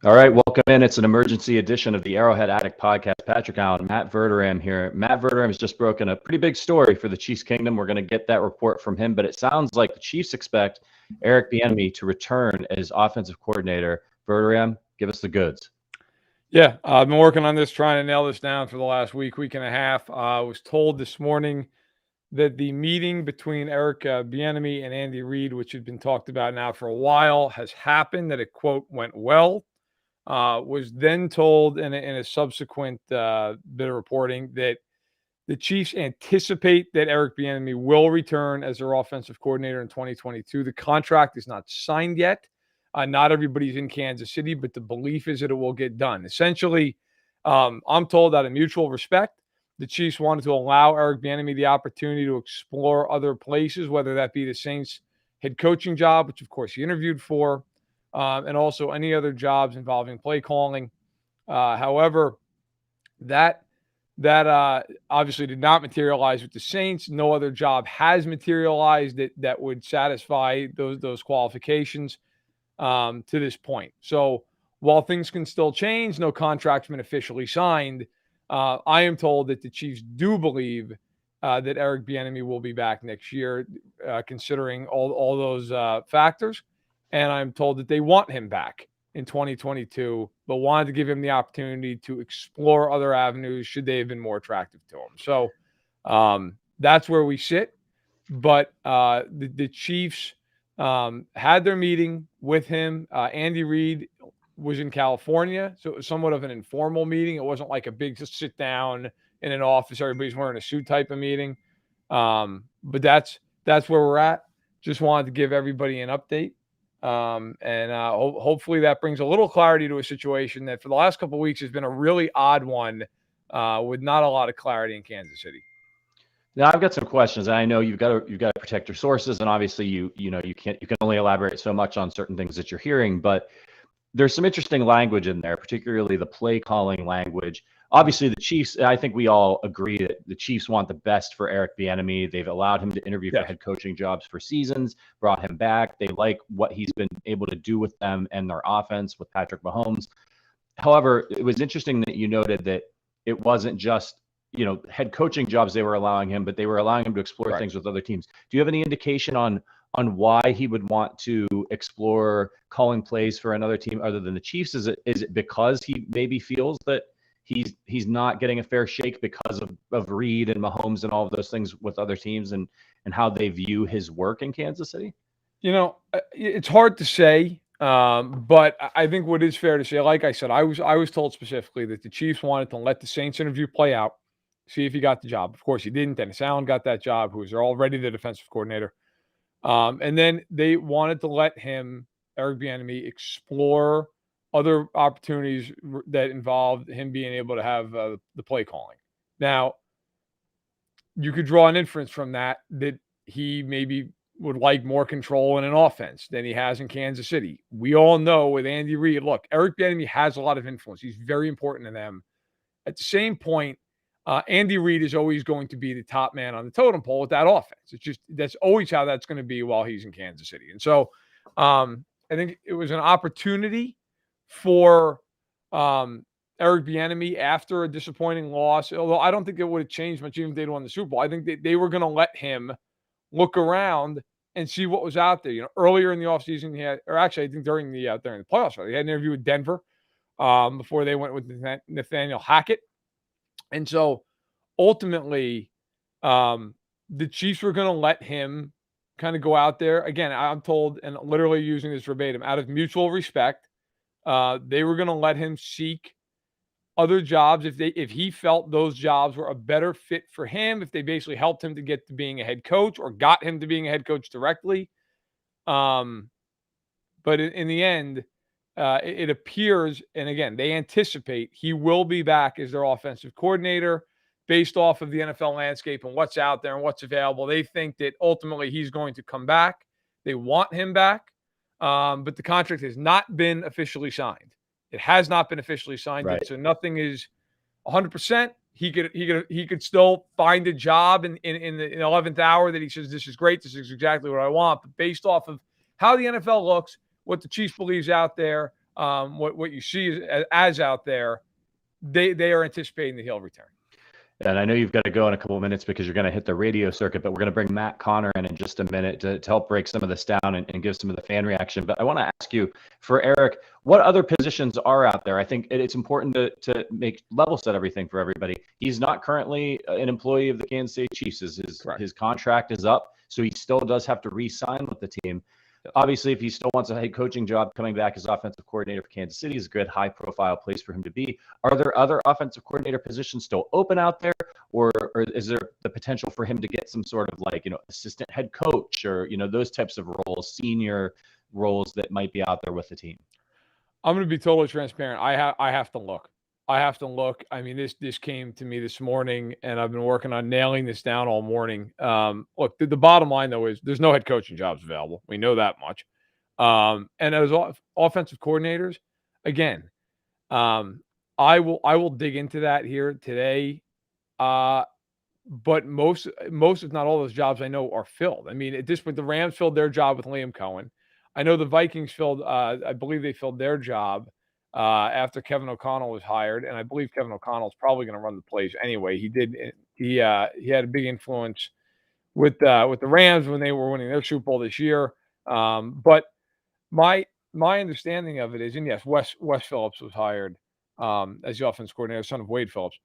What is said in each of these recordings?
All right, welcome in. It's an emergency edition of the Arrowhead Addict podcast. Patrick Allen, Matt Verderam here. Matt Verderam has just broken a pretty big story for the Chiefs Kingdom. We're going to get that report from him, but it sounds like the Chiefs expect Eric Bieniemy to return as offensive coordinator. Verderam, give us the goods. Yeah, I've been working on this, trying to nail this down for the last week and a half. I was told this morning that the meeting between Eric Bieniemy and Andy Reid, which had been talked about now for a while, has happened, that it, quote, went well. Was then told in a subsequent bit of reporting that the Chiefs anticipate that Eric Bieniemy will return as their offensive coordinator in 2022. The contract is not signed yet. Not everybody's in Kansas City, but the belief is that it will get done. Essentially, I'm told out of mutual respect, the Chiefs wanted to allow Eric Bieniemy the opportunity to explore other places, whether that be the Saints head coaching job, which of course he interviewed for, and also any other jobs involving play calling. However, that obviously did not materialize with the Saints. No other job has materialized that would satisfy those qualifications to this point. So while things can still change, no contract's been officially signed. I am told that the Chiefs do believe that Eric Bieniemy will be back next year, considering all those factors. And I'm told that they want him back in 2022, but wanted to give him the opportunity to explore other avenues should they have been more attractive to him. So that's where we sit. But the Chiefs had their meeting with him. Andy Reid was in California, so it was somewhat of an informal meeting. It wasn't like a big just sit down in an office, everybody's wearing a suit type of meeting. But that's where we're at. Just wanted to give everybody an update. And hopefully that brings a little clarity to a situation that for the last couple of weeks has been a really odd one with not a lot of clarity in Kansas City. Now I've got some questions. I know you've got to protect your sources, and obviously you can only elaborate so much on certain things that you're hearing. But there's some interesting language in there, particularly the play calling language. Obviously, the Chiefs, I think we all agree that the Chiefs want the best for Eric Bieniemy. They've allowed him to interview for head coaching jobs for seasons, brought him back. They like what he's been able to do with them and their offense with Patrick Mahomes. However, it was interesting that you noted that it wasn't just head coaching jobs they were allowing him, but they were allowing him to explore things with other teams. Do you have any indication on why he would want to explore calling plays for another team other than the Chiefs? Is it because he maybe feels that he's not getting a fair shake because of Reid and Mahomes and all of those things with other teams and how they view his work in Kansas City? It's hard to say, but I think what is fair to say, like I said, I was told specifically that the Chiefs wanted to let the Saints interview play out, see if he got the job. Of course, he didn't. Dennis Allen got that job, who was already the defensive coordinator. And then they wanted to let him, Eric Bieniemy, explore other opportunities that involved him being able to have the play calling. Now, you could draw an inference from that he maybe would like more control in an offense than he has in Kansas City. We all know with Andy Reid, look, Eric Bieniemy has a lot of influence. He's very important to them. At the same point, Andy Reid is always going to be the top man on the totem pole with that offense. That's always how that's going to be while he's in Kansas City. And so I think it was an opportunity for Eric Bieniemy after a disappointing loss, although I don't think it would have changed much even if they'd won the Super Bowl. I think they were going to let him look around and see what was out there. Earlier in the offseason, I think during the playoffs, he had an interview with Denver before they went with Nathaniel Hackett. And so ultimately, the Chiefs were going to let him kind of go out there. Again, I'm told, and literally using this verbatim, out of mutual respect, they were going to let him seek other jobs if he felt those jobs were a better fit for him, if they basically helped him to get to being a head coach or got him to being a head coach directly. But in the end, it appears, and again, they anticipate he will be back as their offensive coordinator based off of the NFL landscape and what's out there and what's available. They think that ultimately he's going to come back. They want him back, but the contract has not been officially signed. It has not been officially signed yet, so nothing is 100%. He could still find a job in the 11th hour that he says, this is great, this is exactly what I want. But based off of how the NFL looks, what the Chiefs believes out there, what you see as out there, they are anticipating that he'll return. And I know you've got to go in a couple of minutes because you're going to hit the radio circuit, but we're going to bring Matt Connor in just a minute to help break some of this down and give some of the fan reaction. But I want to ask you, for Eric, what other positions are out there? I think it's important to make level set everything for everybody. He's not currently an employee of the Kansas City Chiefs. His contract is up, so he still does have to re-sign with the team. Obviously, if he still wants a head coaching job, coming back as offensive coordinator for Kansas City is a good high-profile place for him to be. Are there other offensive coordinator positions still open out there, or is there the potential for him to get some sort of assistant head coach or those types of roles, senior roles that might be out there with the team? I'm going to be totally transparent. I have to look. I mean, this came to me this morning, and I've been working on nailing this down all morning. Look, the bottom line, though, is there's no head coaching jobs available. We know that much. And as offensive coordinators, again, I will dig into that here today. But most, if not all those jobs I know are filled. I mean, at this point, the Rams filled their job with Liam Cohen. I know the Vikings I believe they filled their job after Kevin O'Connell was hired, and I believe Kevin O'Connell is probably going to run the place anyway. He had a big influence with the Rams when they were winning their Super Bowl this year. But my understanding of it is, and yes, Wes Phillips was hired as the offense coordinator, son of Wade Phillips.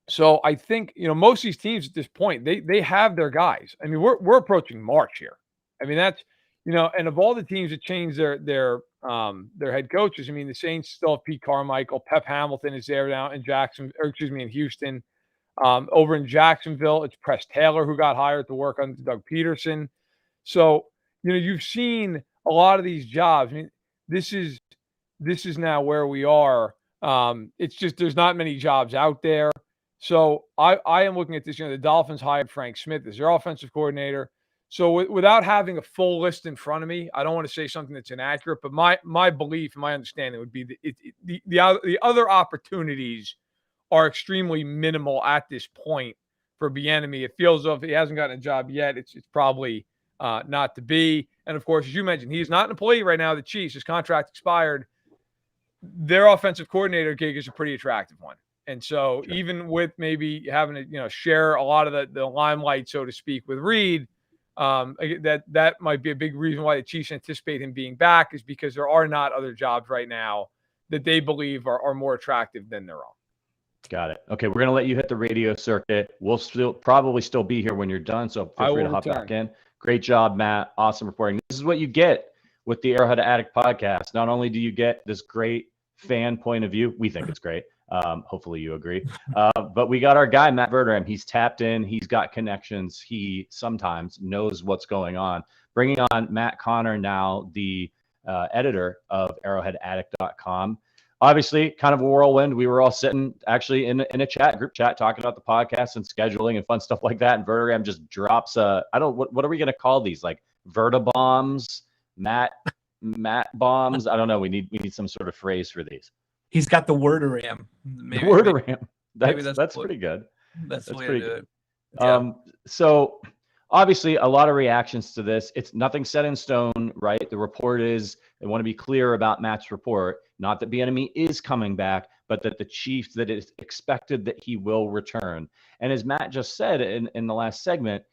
So I think most of these teams at this point they have their guys. I mean, we're approaching March here. I mean, that's and of all the teams that changed their head coaches, I mean, the Saints still have Pete Carmichael. Pep Hamilton is there now in Houston. Over in Jacksonville, it's Press Taylor who got hired to work under Doug Peterson. So, you've seen a lot of these jobs. I mean, this is now where we are. It's just there's not many jobs out there. So I am looking at this. The Dolphins hired Frank Smith as their offensive coordinator. So without having a full list in front of me, I don't want to say something that's inaccurate, but my belief and my understanding would be that the other opportunities are extremely minimal at this point for Bieniemy. It feels as though if he hasn't gotten a job yet, it's probably not to be. And of course, as you mentioned, he's not an employee right now of the Chiefs. His contract expired. Their offensive coordinator gig is a pretty attractive one. And so even with maybe having to share a lot of the limelight, so to speak, with Reid, that might be a big reason why the Chiefs anticipate him being back, is because there are not other jobs right now that they believe are more attractive than their own. Got it. Okay, we're going to let you hit the radio circuit. We'll probably still be here when you're done, so feel free to hop back in. Great job, Matt. Awesome reporting. This is what you get with the Arrowhead Addict podcast. Not only do you get this great fan point of view, we think it's great. Hopefully you agree. But we got our guy, Matt Verderame. He's tapped in. He's got connections. He sometimes knows what's going on. Bringing on Matt Connor now, the editor of arrowheadaddict.com. Obviously, kind of a whirlwind. We were all sitting actually in a group chat talking about the podcast and scheduling and fun stuff like that. And Verderame just drops what are we going to call these? Like Vertibombs, Matt bombs? I don't know. We need some sort of phrase for these. He's got the Wordaram. Wordaram. That's pretty good. That's pretty good. Yeah. So obviously a lot of reactions to this. It's nothing set in stone, right? The report is, they want to be clear about Matt's report, not that Bieniemy is coming back, but that the Chiefs, that it's expected that he will return. And as Matt just said in the last segment,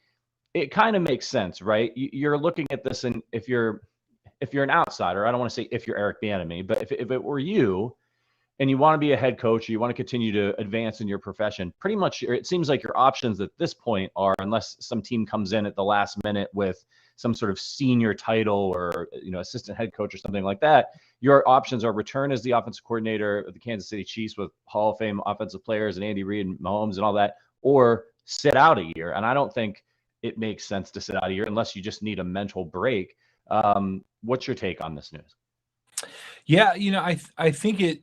it kind of makes sense, right? You're looking at this, and if you're an outsider, I don't want to say if you're Eric Bieniemy, but if it were you, and you want to be a head coach, or you want to continue to advance in your profession, pretty much it seems like your options at this point are, unless some team comes in at the last minute with some sort of senior title or assistant head coach or something like that, your options are return as the offensive coordinator of the Kansas City Chiefs with Hall of Fame offensive players and Andy Reid and Mahomes and all that, or sit out a year. And I don't think it makes sense to sit out a year unless you just need a mental break. What's your take on this news? Yeah, I think it.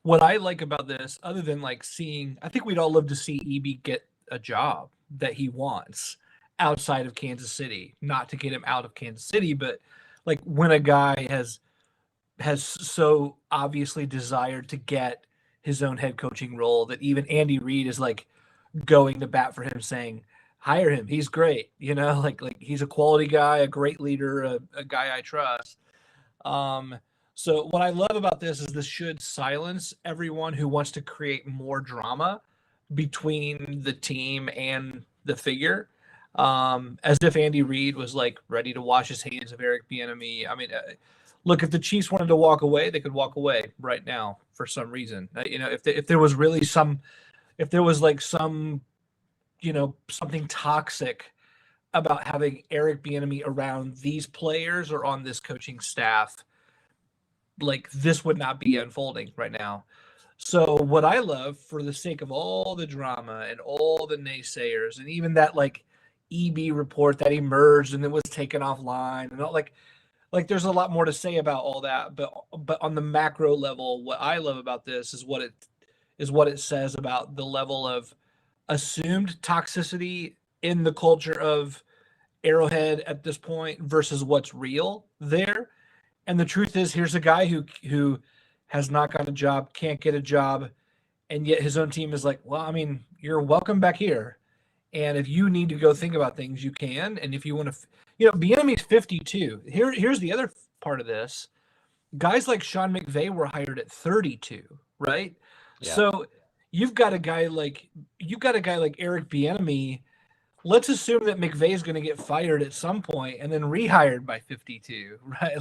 What I like about this, other than seeing, I think we'd all love to see EB get a job that he wants outside of Kansas City. Not to get him out of Kansas City, but when a guy has so obviously desired to get his own head coaching role that even Andy Reid is going to bat for him, saying, "Hire him. He's great." He's a quality guy, a great leader, a guy I trust. So what I love about this is this should silence everyone who wants to create more drama between the team and the figure. As if Andy Reid was like ready to wash his hands of Eric Bieniemy. I mean, look, if the Chiefs wanted to walk away, they could walk away right now for some reason. If there was really if there was like some, something toxic about having Eric Bieniemy around these players or on this coaching staff, like this would not be unfolding right now. So what I love, for the sake of all the drama and all the naysayers, and even that like EB report that emerged and then was taken offline, and all, like there's a lot more to say about all that. But on the macro level, what I love about this is what it says about the level of assumed toxicity in the culture of Arrowhead at this point versus what's real there. And the truth is, here's a guy who has not got a job, can't get a job, and yet his own team is like, well, I mean, you're welcome back here. And if you need to go think about things, you can. And if you want to, Bieniemy's 52. Here's the other part of this. Guys like Sean McVay were hired at 32, right? Yeah. So you've got a guy like Eric Bieniemy. Let's assume that McVay is going to get fired at some point and then rehired by 52, right?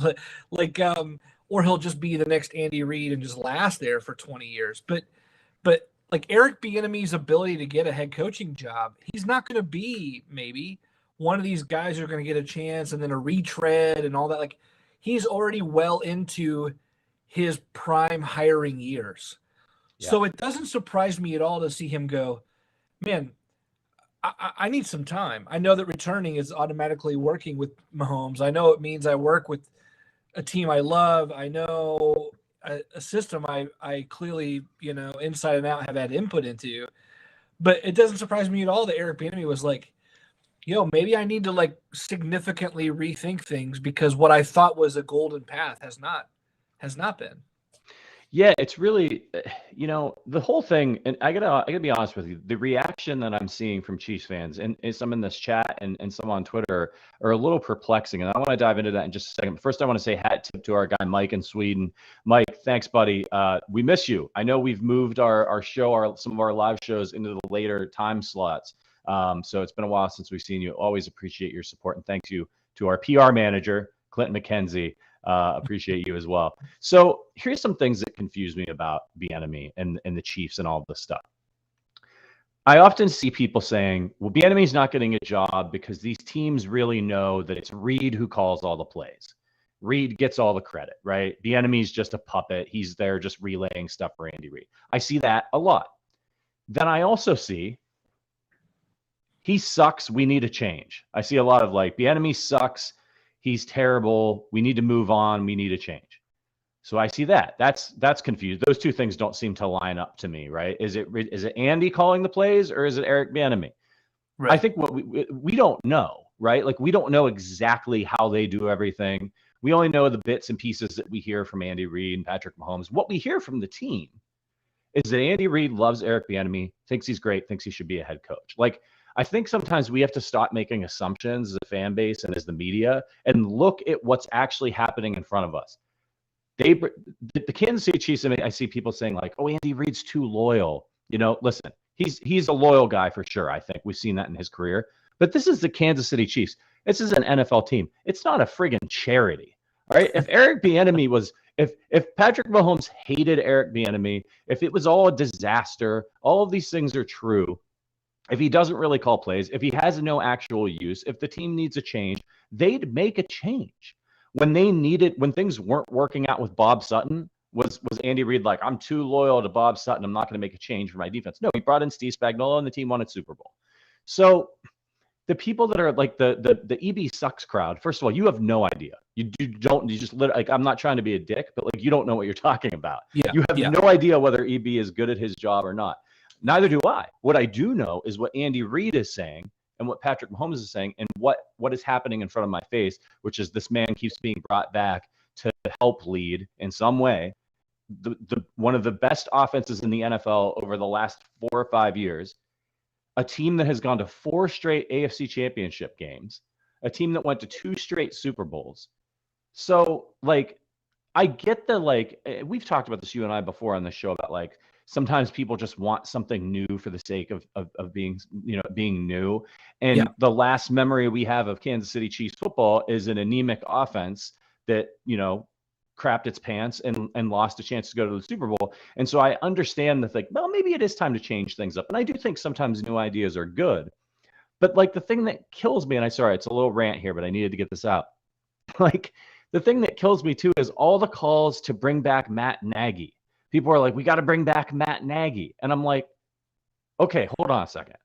Or he'll just be the next Andy Reid and just last there for 20 years. But like Eric Bieniemy's ability to get a head coaching job, he's not going to be maybe one of these guys who are going to get a chance and then a retread and all that. Like, he's already well into his prime hiring years. Yeah. So it doesn't surprise me at all to see him go, man, I need some time. I know that returning is automatically working with Mahomes. I know it means I work with a team I love. I know a system I clearly, inside and out have had input into. But it doesn't surprise me at all that Eric Bieniemy was like, maybe I need to like significantly rethink things because what I thought was a golden path has not been. Yeah, it's really, the whole thing, and I gotta be honest with you, the reaction that I'm seeing from Chiefs fans and some in this chat and some on Twitter are a little perplexing, and I want to dive into that in just a second. First, I want to say hat tip to our guy Mike in Sweden. Mike, thanks, buddy. We miss you. I know we've moved our show, some of our live shows into the later time slots. So it's been a while since we've seen you. Always appreciate your support, and thank you to our PR manager, Clinton McKenzie. Appreciate you as well. So here's some things that confuse me about Bieniemy and the Chiefs and all this stuff. I often see people saying, well, Bieniemy's not getting a job because these teams really know that it's Reid who calls all the plays. Reid gets all the credit, right? Bieniemy's just a puppet. He's there just relaying stuff for Andy Reid. I see that a lot. Then I also see he sucks. We need a change. I see a lot of like, Bieniemy sucks. He's terrible. We need to move on. We need a change. So I see that. That's confused. Those two things don't seem to line up to me, right? Is it Andy calling the plays or is it Eric Bieniemy? Right. I think what we don't know, right? Like, we don't know exactly how they do everything. We only know the bits and pieces that we hear from Andy Reid and Patrick Mahomes. What we hear from the team is that Andy Reid loves Eric Bieniemy, thinks he's great, thinks he should be a head coach. Like, I think sometimes we have to stop making assumptions as a fan base and as the media and look at what's actually happening in front of us. The Kansas City Chiefs, I see people saying like, oh, Andy Reid's too loyal. Listen, he's a loyal guy for sure. I think we've seen that in his career. But this is the Kansas City Chiefs. This is an NFL team. It's not a friggin' charity. All right. If Eric Bieniemy was, if Patrick Mahomes hated Eric Bieniemy, if it was all a disaster, all of these things are true. If he doesn't really call plays, if he has no actual use, if the team needs a change, they'd make a change. When things weren't working out with Bob Sutton, was Andy Reid like, I'm too loyal to Bob Sutton, I'm not going to make a change for my defense? No, he brought in Steve Spagnuolo and the team won a Super Bowl. So the people that are like the EB sucks crowd, first of all, you have no idea. You just like, I'm not trying to be a dick, but like, you don't know what you're talking about. Yeah, you have no idea whether EB is good at his job or not. Neither do I. What I do know is what Andy Reid is saying and what Patrick Mahomes is saying and what is happening in front of my face, which is this man keeps being brought back to help lead in some way the one of the best offenses in the NFL over the last 4 or 5 years, a team that has gone to 4 straight AFC championship games, a team that went to 2 straight Super Bowls. So, like, I get the like. We've talked about this, you and I, before on the show, about like sometimes people just want something new for the sake of being, being new. Yeah. And the last memory we have of Kansas City Chiefs football is an anemic offense that, crapped its pants and lost a chance to go to the Super Bowl. And so I understand that, like, well, maybe it is time to change things up. And I do think sometimes new ideas are good. But like the thing that kills me, and it's a little rant here, but I needed to get this out. Like the thing that kills me too is all the calls to bring back Matt Nagy. People are like, we got to bring back Matt Nagy. And I'm like, okay, hold on a second.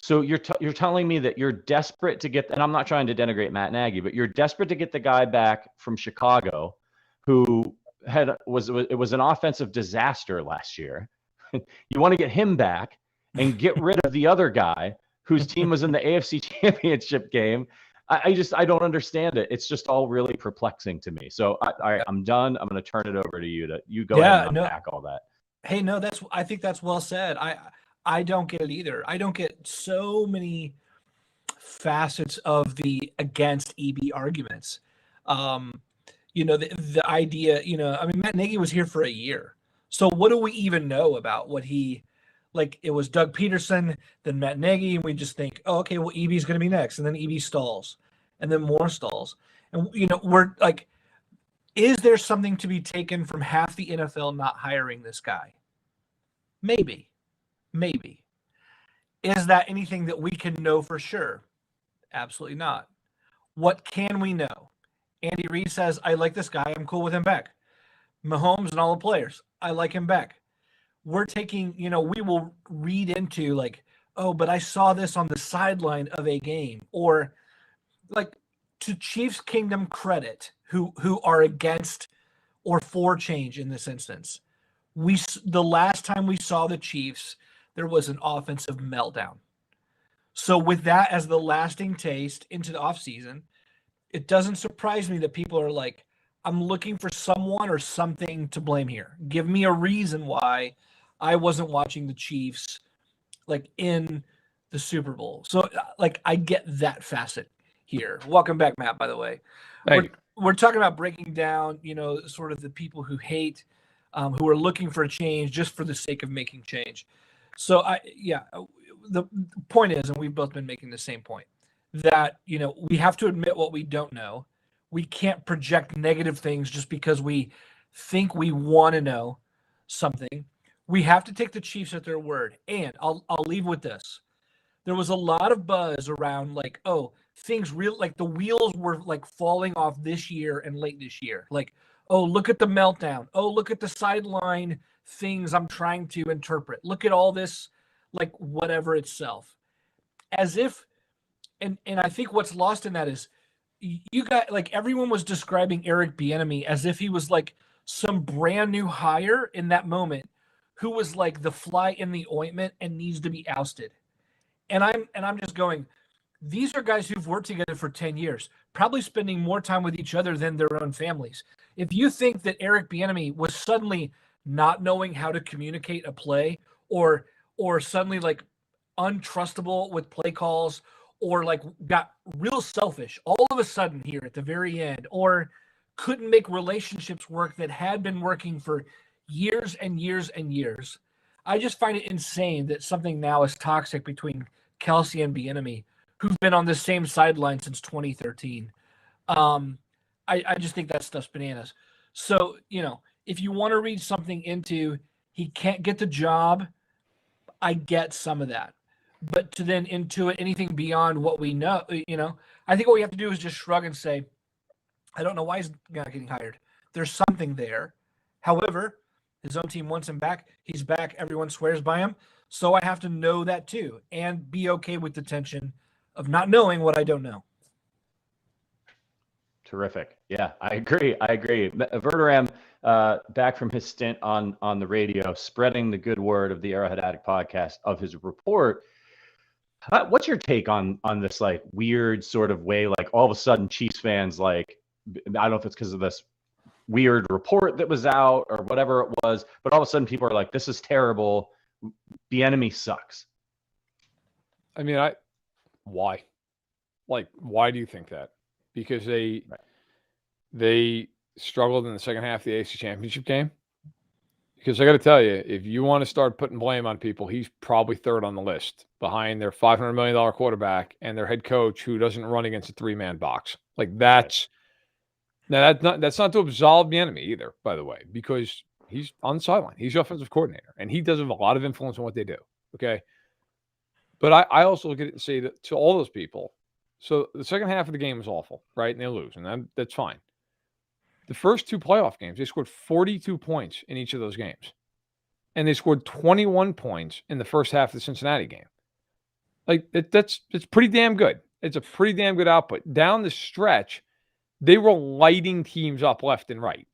So you're telling me that you're desperate to get, and I'm not trying to denigrate Matt Nagy, but you're desperate to get the guy back from Chicago who it was an offensive disaster last year. You want to get him back and get rid of the other guy whose team was in the AFC Championship game. I don't understand it. It's just all really perplexing to me. So I'm done. I'm going to turn it over to you you go ahead and unpack all that. Hey, no, I think that's well said. I don't get it either. I don't get so many facets of the against EB arguments. The idea, I mean, Matt Nagy was here for a year. So what do we even know about what it was Doug Peterson, then Matt Nagy, and we just think, oh, okay, well, EB's going to be next. And then EB stalls, and then more stalls. And, we're like, is there something to be taken from half the NFL not hiring this guy? Maybe. Is that anything that we can know for sure? Absolutely not. What can we know? Andy Reid says, I like this guy. I'm cool with him back. Mahomes and all the players, I like him back. We're taking, we will read into like, oh, but I saw this on the sideline of a game. Or like, to Chiefs Kingdom credit, who are against or for change in this instance. The last time we saw the Chiefs, there was an offensive meltdown. So with that as the lasting taste into the offseason, it doesn't surprise me that people are like, I'm looking for someone or something to blame here. Give me a reason why I wasn't watching the Chiefs like in the Super Bowl. So like I get that facet here. Welcome back, Matt, by the way. We're talking about breaking down, sort of the people who hate, who are looking for a change just for the sake of making change. So the point is, and we've both been making the same point, that, we have to admit what we don't know. We can't project negative things just because we think we want to know something. We have to take the Chiefs at their word. And I'll leave with this. There was a lot of buzz around like, oh, things real, like the wheels were like falling off this year and late this year. Like, oh, look at the meltdown. Oh, look at the sideline things I'm trying to interpret. Look at all this, like whatever itself. As if, and I think what's lost in that is you got like everyone was describing Eric Bieniemy as if he was like some brand new hire in that moment who was like the fly in the ointment and needs to be ousted. And I'm just going, these are guys who've worked together for 10 years, probably spending more time with each other than their own families. If you think that Eric Bieniemy was suddenly not knowing how to communicate a play or suddenly like untrustable with play calls or like got real selfish all of a sudden here at the very end, or couldn't make relationships work that had been working for years and years and years, I just find it insane that something now is toxic between Kelsey and Bieniemy, who've been on the same sideline since 2013. I just think that stuff's bananas. So, if you want to read something into he can't get the job, I get some of that. But to then intuit anything beyond what we know, I think what we have to do is just shrug and say, I don't know why he's not getting hired. There's something there. However, his own team wants him back. He's back. Everyone swears by him. So I have to know that too and be okay with the tension of not knowing what I don't know. Terrific. Yeah, I agree. Verderam, back from his stint on the radio, spreading the good word of the Arrowhead Addict podcast, of his report. What's your take on this like weird sort of way, like all of a sudden Chiefs fans, like, I don't know if it's because of this weird report that was out or whatever it was, but all of a sudden people are like, this is terrible. Bieniemy sucks. I mean, why? Like, why do you think that? Because they struggled in the second half of the AFC Championship game. Because I got to tell you, if you want to start putting blame on people, he's probably third on the list behind their $500 million quarterback and their head coach who doesn't run against a 3-man box. Like that's not to absolve Bieniemy either, by the way, because he's on the sideline. He's the offensive coordinator, and he does have a lot of influence on what they do. Okay. But I also look at it and say that to all those people, so the second half of the game was awful, right? And they lose, and that's fine. The first 2 playoff games, they scored 42 points in each of those games. And they scored 21 points in the first half of the Cincinnati game. Like, it's pretty damn good. It's a pretty damn good output. Down the stretch, they were lighting teams up left and right?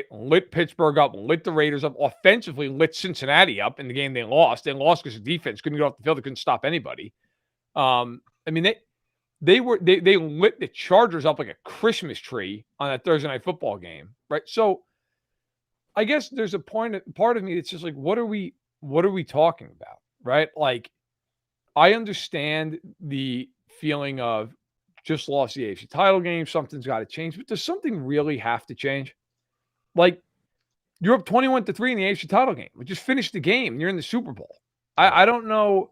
Lit Pittsburgh up, lit the Raiders up, offensively lit Cincinnati up in the game they lost. They lost because the defense couldn't get off the field. They couldn't stop anybody. I mean, they lit the Chargers up like a Christmas tree on that Thursday night football game, right? So I guess there's a part of me that's just like, what are we talking about, right? Like, I understand the feeling of just lost the AFC title game, something's got to change, but does something really have to change? Like, you're up 21-3 in the AFC title game. We just finished the game and you're in the Super Bowl. I don't know.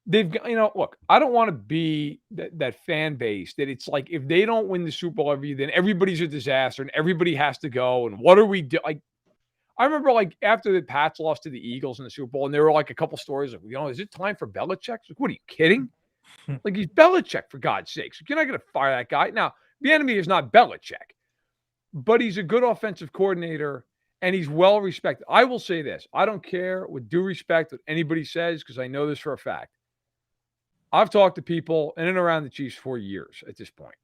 They've got, look, I don't want to be that fan base that it's like, if they don't win the Super Bowl every year, then everybody's a disaster and everybody has to go. And what are we doing? Like, I remember like after the Pats lost to the Eagles in the Super Bowl, and there were like a couple stories like, is it time for Belichick? Like, what are you kidding? Like, he's Belichick, for God's sakes. You're not going to fire that guy. Now, Bieniemy is not Belichick, but he's a good offensive coordinator and he's well respected. I will say this. I don't care, with due respect, what anybody says, because I know this for a fact. I've talked to people in and around the Chiefs for years at this point.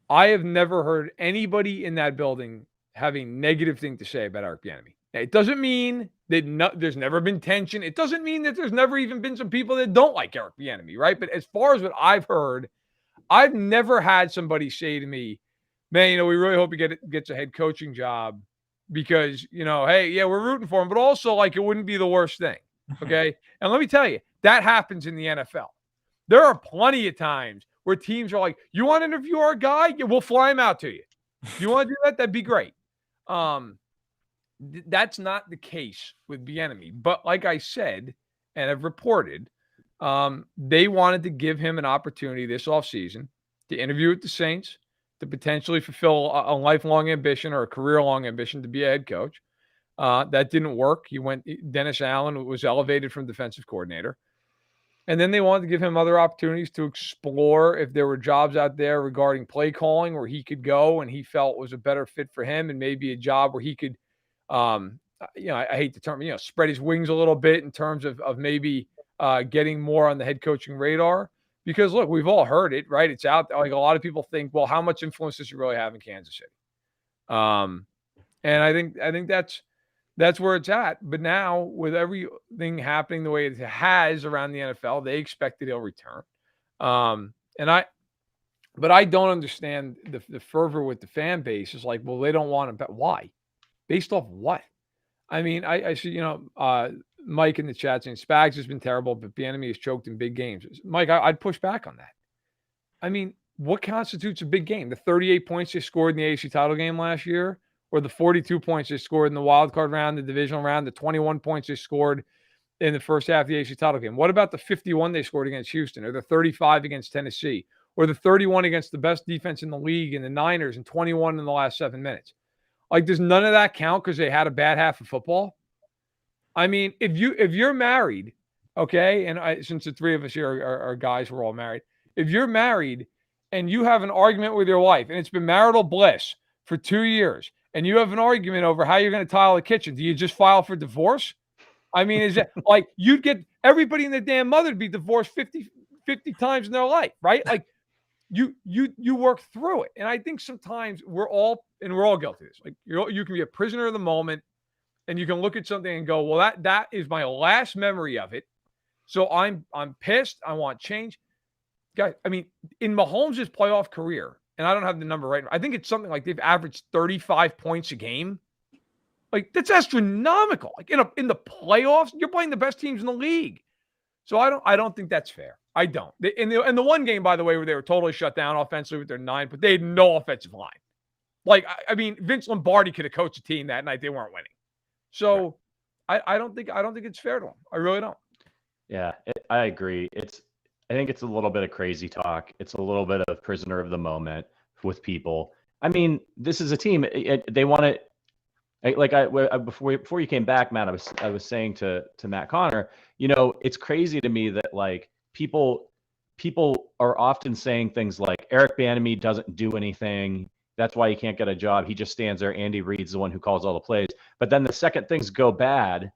I have never heard anybody in that building have a negative thing to say about Eric Bieniemy. Now, it doesn't mean that there's never been tension. It doesn't mean that there's never even been some people that don't like Eric Bieniemy, right? But as far as what I've heard, I've never had somebody say to me, man, we really hope he gets a head coaching job because, hey, yeah, we're rooting for him, but also, like, it wouldn't be the worst thing, okay? And let me tell you, that happens in the NFL. There are plenty of times where teams are like, you want to interview our guy? Yeah, we'll fly him out to you. You want to do that? That'd be great. That's not the case with Bieniemy. But like I said, and I've reported, they wanted to give him an opportunity this offseason to interview with the Saints, to potentially fulfill a lifelong ambition or a career-long ambition to be a head coach. That didn't work. Dennis Allen was elevated from defensive coordinator. And then they wanted to give him other opportunities to explore if there were jobs out there regarding play calling where he could go and he felt was a better fit for him, and maybe a job where he could, I hate the term, spread his wings a little bit in terms of maybe getting more on the head coaching radar. Because look, we've all heard it, right? It's out there. Like, a lot of people think, well, how much influence does he really have in Kansas City? And I think that's where it's at. But now, with everything happening the way it has around the NFL, they expect that he'll return. But I don't understand the fervor with the fan base. It's like, well, they don't want him. But why? Based off what? I mean, I see, Mike in the chat saying Spags has been terrible, but Bieniemy has choked in big games. Mike, I'd push back on that. I mean, what constitutes a big game? The 38 points they scored in the AFC title game last year, or the 42 points they scored in the wild card round, the divisional round, the 21 points they scored in the first half of the AFC title game? What about the 51 they scored against Houston, or the 35 against Tennessee, or the 31 against the best defense in the league in the Niners, and 21 in the last 7 minutes? Like, does none of that count because they had a bad half of football? I mean, if you're married, okay, and since the three of us here are guys, we're all married. If you're married and you have an argument with your wife and it's been marital bliss for 2 years, and you have an argument over how you're going to tile the kitchen, do you just file for divorce? I mean, is it like you'd get everybody in the damn mother to be divorced 50 times in their life, right? Like, you work through it. And I think sometimes we're all guilty of this. Like, you can be a prisoner of the moment, and you can look at something and go, well, that is my last memory of it. So I'm pissed. I want change. Guys, I mean, in Mahomes' playoff career, and I don't have the number right now, I think it's something like they've averaged 35 points a game. Like, that's astronomical. Like, in the playoffs, you're playing the best teams in the league. So I don't think that's fair. I don't. In the one game, by the way, where they were totally shut down offensively with their 9, but they had no offensive line. Like, I mean, Vince Lombardi could have coached a team that night. They weren't winning. So I don't think it's fair to him. I really don't. Yeah, I agree. I think it's a little bit of crazy talk. It's a little bit of prisoner of the moment with people. I mean, this is a team. They want to. Before you came back, Matt, I was saying to Matt Connor, it's crazy to me that like people are often saying things like Eric Bieniemy doesn't do anything. That's why he can't get a job. He just stands there. Andy Reid's the one who calls all the plays. But then the second things go bad,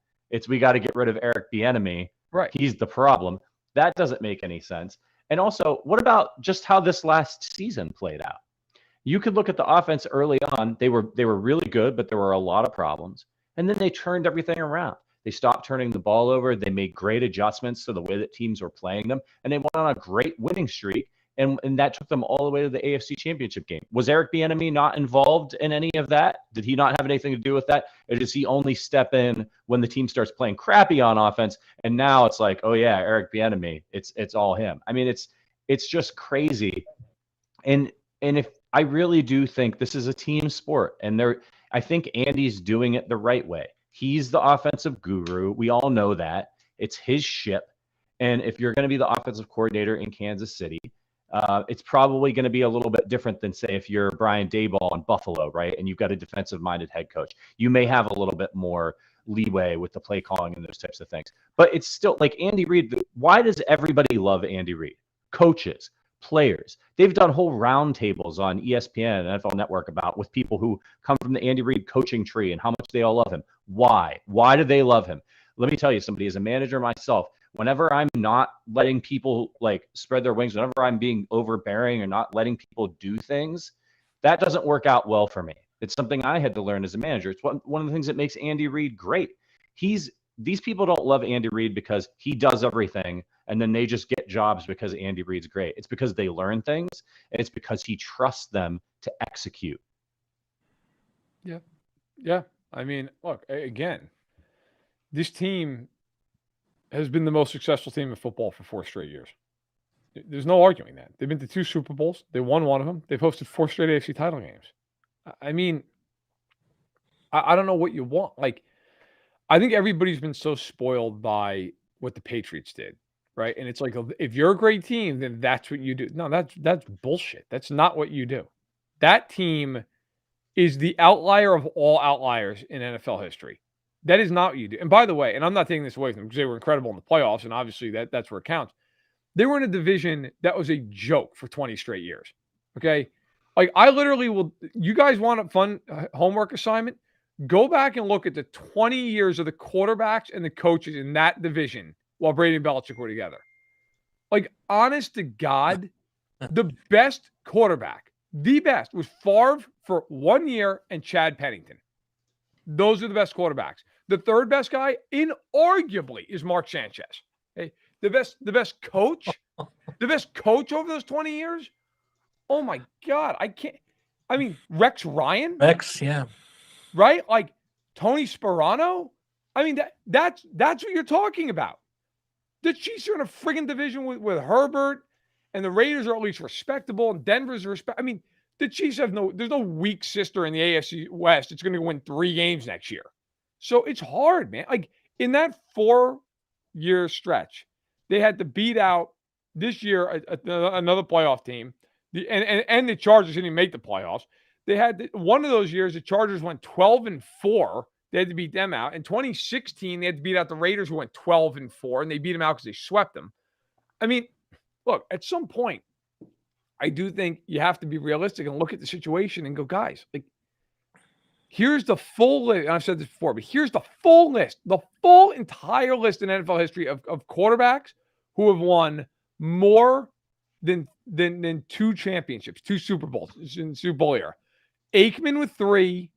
we got to get rid of Eric Bieniemy. Right. He's the problem. That doesn't make any sense. And also, what about just how this last season played out? You could look at the offense early on. They were really good, but there were a lot of problems. And then they turned everything around. They stopped turning the ball over. They made great adjustments to the way that teams were playing them. And they went on a great winning streak. And that took them all the way to the AFC Championship game. Was Eric Bieniemy not involved in any of that? Did he not have anything to do with that? Or does he only step in when the team starts playing crappy on offense? And now it's like, oh yeah, Eric Bieniemy, it's all him. I mean, it's just crazy. And if I really do think this is a team sport, and I think Andy's doing it the right way. He's the offensive guru. We all know that. It's his ship. And if you're going to be the offensive coordinator in Kansas City, it's probably going to be a little bit different than, say, if you're Brian Daboll in Buffalo, right? And you've got a defensive-minded head coach. You may have a little bit more leeway with the play calling and those types of things. But it's still like Andy Reid. Why does everybody love Andy Reid? Coaches, players. They've done whole roundtables on ESPN and NFL Network with people who come from the Andy Reid coaching tree and how much they all love him. Why? Why do they love him? Let me tell you, somebody as a manager myself, whenever I'm not letting people like spread their wings, whenever I'm being overbearing or not letting people do things, that doesn't work out well for me. It's something I had to learn as a manager. It's one of the things that makes Andy Reid great. These people don't love Andy Reid because he does everything and then they just get jobs because Andy Reid's great. It's because they learn things, and it's because he trusts them to execute. Yeah. Yeah. I mean, look, again, this team has been the most successful team in football for 4 straight years. There's no arguing that. They've been to 2 Super Bowls. They won one of them. They've hosted 4 straight AFC title games. I mean, I don't know what you want. Like, I think everybody's been so spoiled by what the Patriots did, right? And it's like, if you're a great team, then that's what you do. No, that's bullshit. That's not what you do. That team is the outlier of all outliers in NFL history. That is not what you do. And by the way, and I'm not taking this away from them because they were incredible in the playoffs, and obviously that's where it counts. They were in a division that was a joke for 20 straight years. Okay? Like, I literally will – you guys want a fun homework assignment? Go back and look at the 20 years of the quarterbacks and the coaches in that division while Brady and Belichick were together. Like, honest to God, the best quarterback, the best, was Favre for 1 year and Chad Pennington. Those are the best quarterbacks. The third best guy, inarguably, is Mark Sanchez. Okay? The best coach over those 20 years. Oh my God, I can't. I mean, Rex Ryan. Rex, yeah. Right? Like Tony Sparano. I mean, that's what you're talking about. The Chiefs are in a friggin' division with Herbert, and the Raiders are at least respectable, and Denver's I mean, the Chiefs there's no weak sister in the AFC West. It's going to win 3 games next year. So it's hard, man. Like, in that 4-year stretch, they had to beat out this year another playoff team. And the Chargers didn't even make the playoffs. They had one of those years, the Chargers went 12-4. They had to beat them out. In 2016, they had to beat out the Raiders, who went 12-4, and they beat them out because they swept them. I mean, look, at some point, I do think you have to be realistic and look at the situation and go, guys, like, here's the full list. And I've said this before, but here's the full list, the full entire list in NFL history of quarterbacks who have won more than 2 championships, 2 Super Bowls in Super Bowl era. Aikman with 3,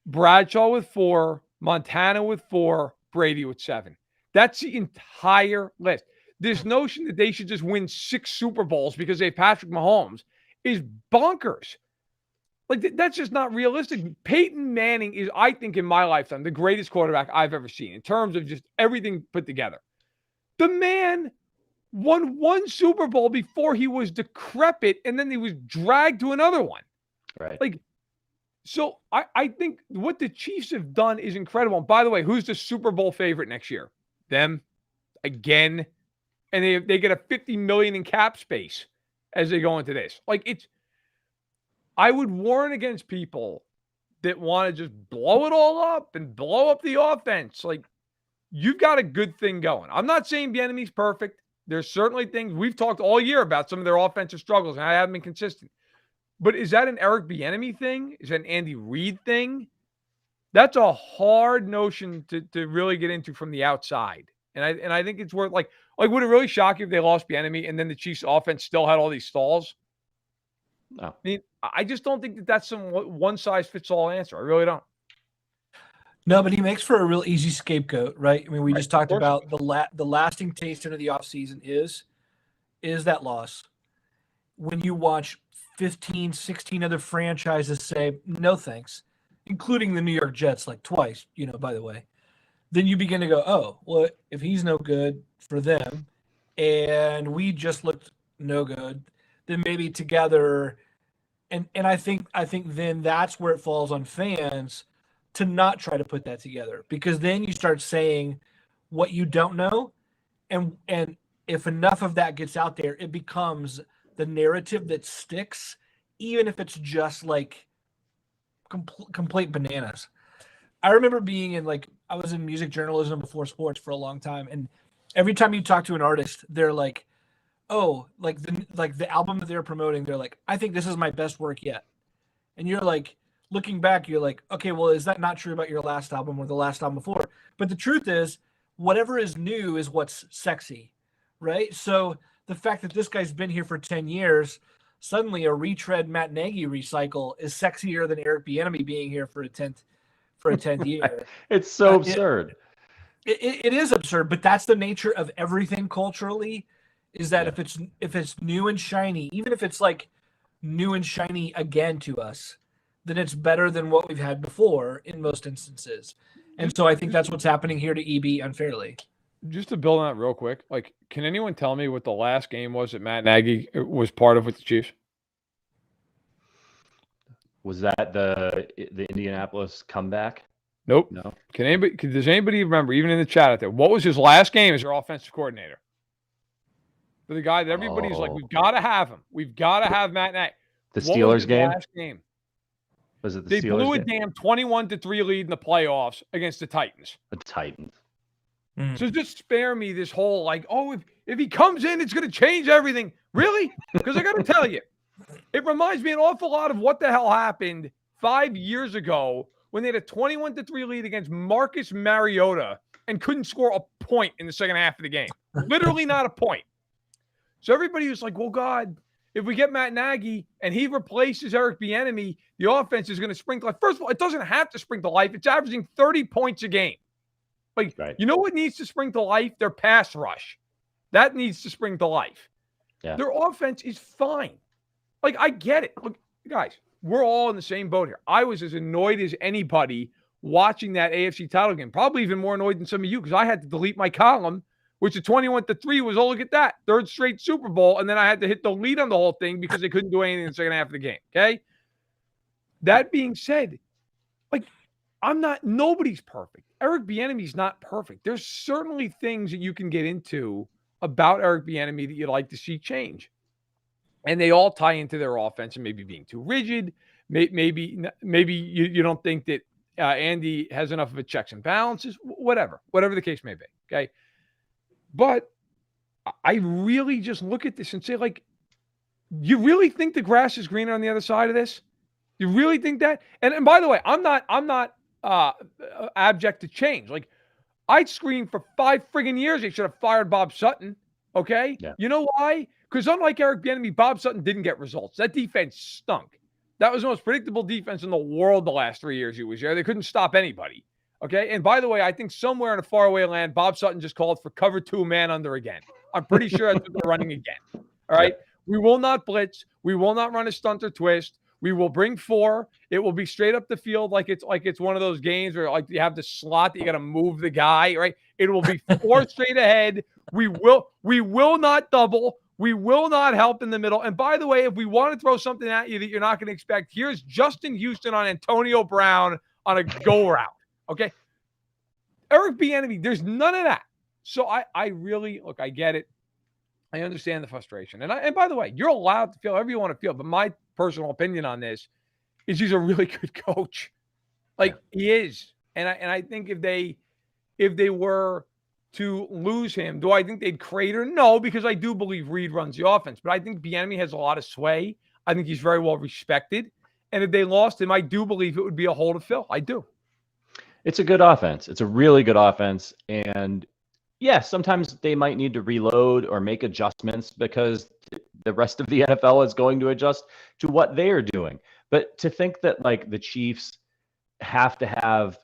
Bradshaw with 4, Montana with 4, Brady with 7. That's the entire list. This notion that they should just win 6 Super Bowls because they have Patrick Mahomes is bonkers. Like, that's just not realistic. Peyton Manning is, I think, in my lifetime, the greatest quarterback I've ever seen in terms of just everything put together. The man won 1 Super Bowl before he was decrepit, and then he was dragged to another one. Right. Like, So I think what the Chiefs have done is incredible. And by the way, who's the Super Bowl favorite next year? Them again. And they get a $50 million in cap space as they go into this. Like, I would warn against people that want to just blow it all up and blow up the offense. Like, you've got a good thing going. I'm not saying Bieniemy's perfect. There's certainly things we've talked all year about, some of their offensive struggles, and I haven't been consistent. But is that an Eric Bieniemy thing? Is that an Andy Reid thing? That's a hard notion to really get into from the outside. And I think it's worth, like, would it really shock you if they lost Bieniemy and then the Chiefs offense still had all these stalls? No. I mean, I just don't think that's some one-size-fits-all answer. I really don't. No, but he makes for a real easy scapegoat, right? I mean, we Right, just talked of course. about the lasting taste into the offseason is that loss. When you watch 15, 16 other franchises say, no thanks, including the New York Jets, like twice, by the way, then you begin to go, oh, well, if he's no good for them and we just looked no good, then maybe together. And I think then that's where it falls on fans to not try to put that together, because then you start saying what you don't know. And if enough of that gets out there, it becomes the narrative that sticks, even if it's just like complete bananas. I remember being I was in music journalism before sports for a long time. And every time you talk to an artist, they're like, oh, the album that they're promoting, they're like, I think this is my best work yet. And you're like, looking back, you're like, okay, well, is that not true about your last album or the last album before? But the truth is, whatever is new is what's sexy, right? So the fact that this guy's been here for 10 years, suddenly a retread Matt Nagy recycle is sexier than Eric Bieniemy being here for a 10th year. It's so absurd. It is absurd, but that's the nature of everything culturally, is that if it's new and shiny, even if it's like new and shiny again to us, then it's better than what we've had before in most instances. And so I think that's what's happening here to EB unfairly. Just to build on that real quick, can anyone tell me what the last game was that Matt Nagy was part of with the Chiefs? Was that the Indianapolis comeback? Nope. No. Does anybody remember, even in the chat out there, what was his last game as your offensive coordinator? For the guy that everybody's like, we've got to have him. We've got to have Matt Nagy. The Steelers game? Last game? Was it the They Steelers blew a game? damn 21-3 lead in the playoffs against the Titans. The Titans. So just spare me this whole if he comes in, it's going to change everything. Really? Because I got to tell you, it reminds me an awful lot of what the hell happened 5 years ago when they had a 21-3 lead against Marcus Mariota and couldn't score a point in the second half of the game. Literally not a point. So everybody was like, well, God, if we get Matt Nagy and he replaces Eric Bieniemy, the offense is going to sprinkle life. First of all, it doesn't have to sprinkle life. It's averaging 30 points a game. Right. You know what needs to spring to life? Their pass rush. That needs to spring to life. Yeah. Their offense is fine. I get it. Look, guys, we're all in the same boat here. I was as annoyed as anybody watching that AFC title game. Probably even more annoyed than some of you, because I had to delete my column, which the 21-3 was, look at that, third straight Super Bowl, and then I had to hit delete on the whole thing because they couldn't do anything in the second half of the game, okay? That being said, nobody's perfect. Eric Bieniemy's not perfect. There's certainly things that you can get into about Eric Bieniemy that you'd like to see change. And they all tie into their offense and maybe being too rigid. Maybe you don't think that Andy has enough of a checks and balances, whatever the case may be, okay? But I really just look at this and say, you really think the grass is greener on the other side of this? You really think that? And by the way, I'm not abject to change. I'd scream for 5 friggin' years they should have fired Bob Sutton. Okay? Yeah. You know why? Because unlike Eric Bieniemy, Bob Sutton didn't get results. That defense stunk. That was the most predictable defense in the world the last 3 years he was there. They couldn't stop anybody. Okay? And by the way, I think somewhere in a faraway land, Bob Sutton just called for cover 2 man under again. I'm pretty sure that's what they're running again. All right? Yeah. We will not blitz. We will not run a stunt or twist. We will bring 4. It will be straight up the field like it's one of those games where you have the slot that you got to move the guy, right? It will be 4 straight ahead. We will not double. We will not help in the middle. And by the way, if we want to throw something at you that you're not going to expect, here's Justin Houston on Antonio Brown on a go route. Okay. Eric Bieniemy, there's none of that. So I really, look, I get it. I understand the frustration. And by the way, you're allowed to feel however you want to feel. But my personal opinion on this is he's a really good coach. Like he is. And I think if they were to lose him, do I think they'd crater? No, because I do believe Reid runs the offense. But I think Bieniemy has a lot of sway. I think he's very well respected. And if they lost him, I do believe it would be a hole to fill. I do. It's a good offense. It's a really good offense. And yeah, sometimes they might need to reload or make adjustments because the rest of the NFL is going to adjust to what they are doing. But to think that like the Chiefs have to have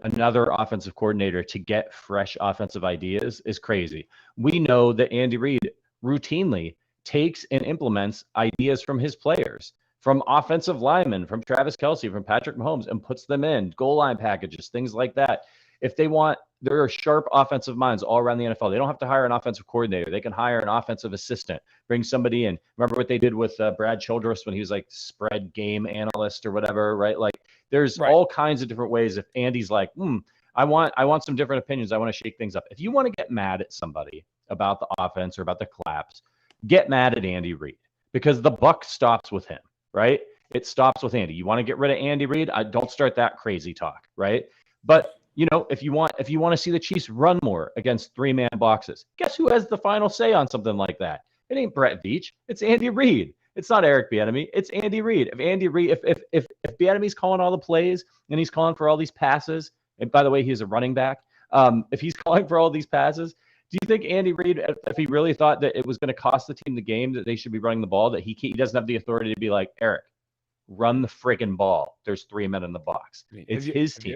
another offensive coordinator to get fresh offensive ideas is crazy. We know that Andy Reid routinely takes and implements ideas from his players, from offensive linemen, from Travis Kelce, from Patrick Mahomes, and puts them in goal line packages, things like that. If they want, there are sharp offensive minds all around the NFL. They don't have to hire an offensive coordinator. They can hire an offensive assistant, bring somebody in. Remember what they did with Brad Childress when he was like spread game analyst or whatever, right? Like there's all kinds of different ways. If Andy's like, I want some different opinions. I want to shake things up. If you want to get mad at somebody about the offense or about the collapse, get mad at Andy Reid because the buck stops with him, right? It stops with Andy. You want to get rid of Andy Reid? Don't start that crazy talk, right? But you know, if you want to see the Chiefs run more against 3-man boxes, guess who has the final say on something like that? It ain't Brett Veach. It's Andy Reid. It's not Eric Bieniemy. It's Andy Reid. If Bieniemy's calling all the plays and he's calling for all these passes, and by the way, he's a running back. If he's calling for all these passes, do you think Andy Reid, if he really thought that it was going to cost the team the game, that they should be running the ball, that he doesn't have the authority to be like, Eric, run the friggin' ball. There's 3 men in the box. It's his team.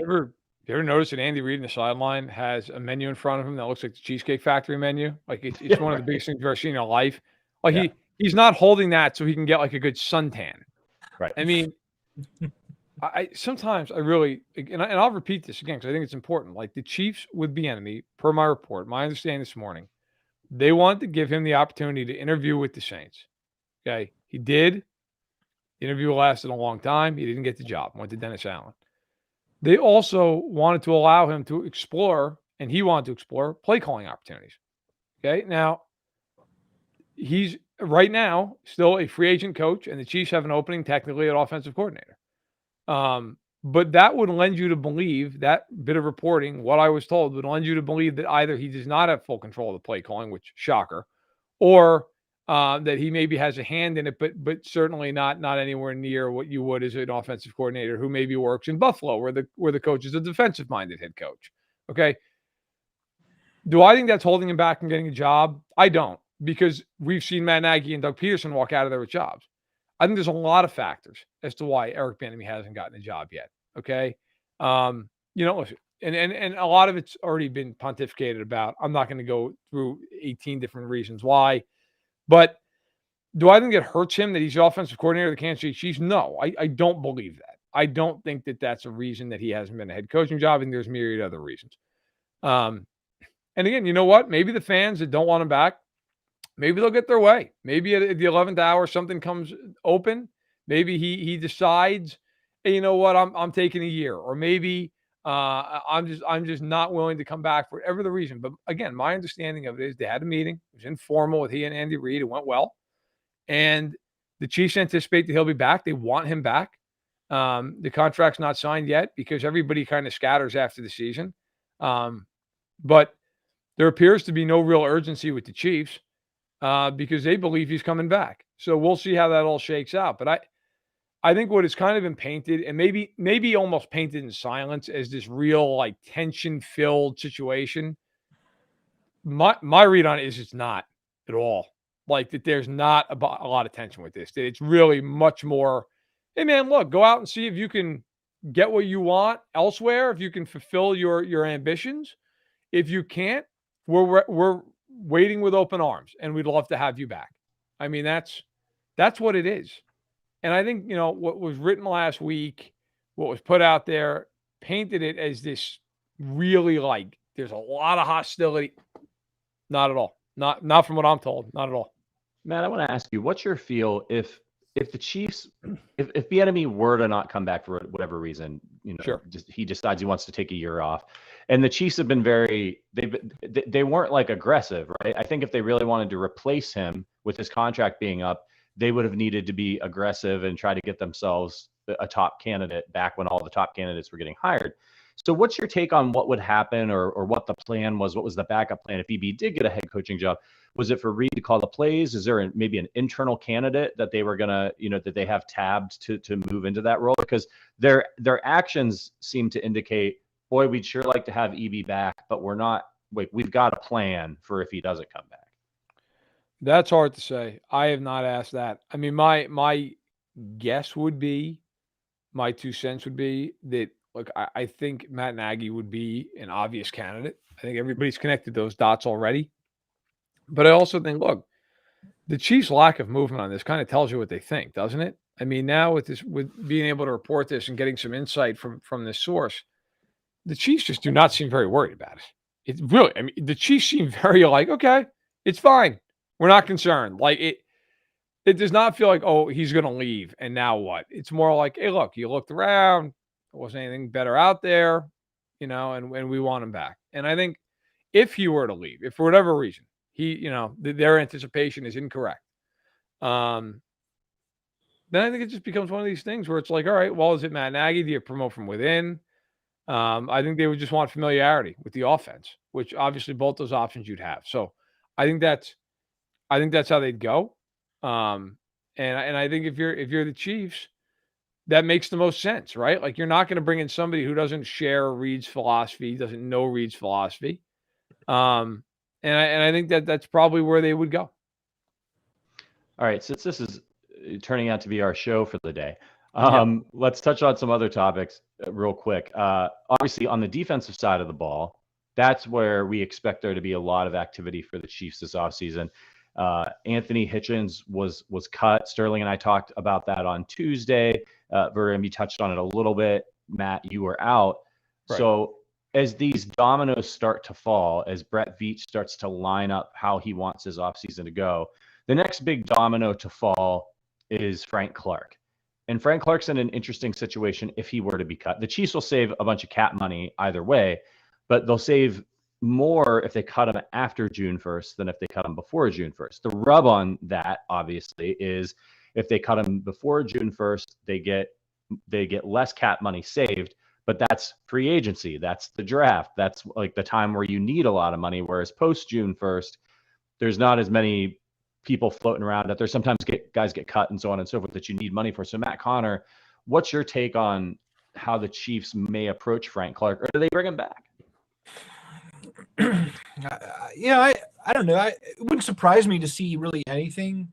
You ever notice that Andy Reid in the sideline has a menu in front of him that looks like the Cheesecake Factory menu? Like it's one of the biggest things you've ever seen in your life. Like he's not holding that so he can get like a good suntan. Right. I mean, I sometimes I really, and I'll repeat this again because I think it's important. Like the Chiefs with Bieniemy, per my report, my understanding this morning, they wanted to give him the opportunity to interview with the Saints. Okay, he did. The interview lasted a long time. He didn't get the job. Went to Dennis Allen. They also wanted to allow him to explore, and he wanted to explore play calling opportunities. Okay, now he's right now still a free agent coach, and the Chiefs have an opening technically at offensive coordinator. But that would lend you to believe, that bit of reporting, what I was told, would lend you to believe that either he does not have full control of the play calling, which shocker, or that he maybe has a hand in it, but certainly not anywhere near what you would as an offensive coordinator who maybe works in Buffalo, where the coach is a defensive-minded head coach. Okay. Do I think that's holding him back from getting a job? I don't, because we've seen Matt Nagy and Doug Peterson walk out of there with jobs. I think there's a lot of factors as to why Eric Bieniemy hasn't gotten a job yet. Okay. Listen, and a lot of it's already been pontificated about. I'm not going to go through 18 different reasons why. But do I think it hurts him that he's the offensive coordinator of the Kansas City Chiefs? No, I don't believe that. I don't think that that's a reason that he hasn't been a head coaching job, and there's myriad other reasons. And again, you know what? Maybe the fans that don't want him back, maybe they'll get their way. Maybe at the 11th hour, something comes open. Maybe he decides, hey, you know what? I'm taking a year, or maybe I'm just not willing to come back for whatever the reason. But again, my understanding of it is they had a meeting. It was informal with he and Andy Reid. It went well. And the Chiefs anticipate that he'll be back. They want him back. The contract's not signed yet because everybody kind of scatters after the season. But there appears to be no real urgency with the Chiefs because they believe he's coming back. So we'll see how that all shakes out. But I think what has kind of been painted, and maybe almost painted in silence, as this real like tension-filled situation. My read on it is it's not at all. Like that, there's not a lot of tension with this. That it's really much more. Hey man, look, go out and see if you can get what you want elsewhere. If you can fulfill your ambitions. If you can't, we're waiting with open arms, and we'd love to have you back. I mean, that's what it is. And I think, what was written last week, what was put out there, painted it as this really there's a lot of hostility. Not at all. Not from what I'm told. Not at all. Matt, I want to ask you, what's your feel if the Chiefs, if Bieniemy were to not come back for whatever reason, Sure. he decides he wants to take a year off, and the Chiefs have been they weren't like aggressive, right? I think if they really wanted to replace him with his contract being up, they would have needed to be aggressive and try to get themselves a top candidate back when all the top candidates were getting hired. So what's your take on what would happen or what the plan was? What was the backup plan if EB did get a head coaching job? Was it for Reid to call the plays? Is there maybe an internal candidate that they were gonna, that they have tabbed to move into that role? Because their actions seem to indicate, boy, we'd sure like to have EB back, but we're not. Wait, we've got a plan for if he doesn't come back. That's hard to say. I have not asked that. I mean, my guess would be, my 2 cents would be that, look, I think Matt Nagy would be an obvious candidate. I think everybody's connected those dots already. But I also think, look, the Chiefs' lack of movement on this kind of tells you what they think, doesn't it? I mean, now with being able to report this and getting some insight from this source, the Chiefs just do not seem very worried about it. It's really, I mean, the Chiefs seem very like, okay, it's fine. We're not concerned. Like it does not feel like, oh, he's going to leave and now what? It's more like, hey, look, you looked around, there wasn't anything better out there, and we want him back. And I think if he were to leave, if for whatever reason, their anticipation is incorrect, then I think it just becomes one of these things where it's like, all right, well, is it Matt Nagy? Do you promote from within? I think they would just want familiarity with the offense, which obviously both those options you'd have. So I think that's how they'd go. And I think if you're the Chiefs, that makes the most sense, right? Like, you're not going to bring in somebody who doesn't share Reid's philosophy, doesn't know Reid's philosophy. And I think that's probably where they would go. All right, since this is turning out to be our show for the day, Yep. let's touch on some other topics real quick. Obviously, on the defensive side of the ball, that's where we expect there to be a lot of activity for the Chiefs this offseason. Anthony Hitchens was cut. Sterling and I talked about that on Tuesday. Bieniemy touched on it a little bit. Matt, you were out. Right. So as these dominoes start to fall, as Brett Veach starts to line up how he wants his offseason to go, the next big domino to fall is Frank Clark. And Frank Clark's in an interesting situation if he were to be cut. The Chiefs will save a bunch of cap money either way, but they'll save more if they cut him after June 1st than if they cut him before June 1st. The rub on that, obviously, is if they cut him before June 1st, they get less cap money saved, but that's free agency. That's the draft. That's like the time where you need a lot of money, whereas post June 1st, there's not as many people floating around that there's sometimes guys get cut and so on and so forth that you need money for. So Matt Connor, what's your take on how the Chiefs may approach Frank Clark, or do they bring him back? I don't know. It wouldn't surprise me to see really anything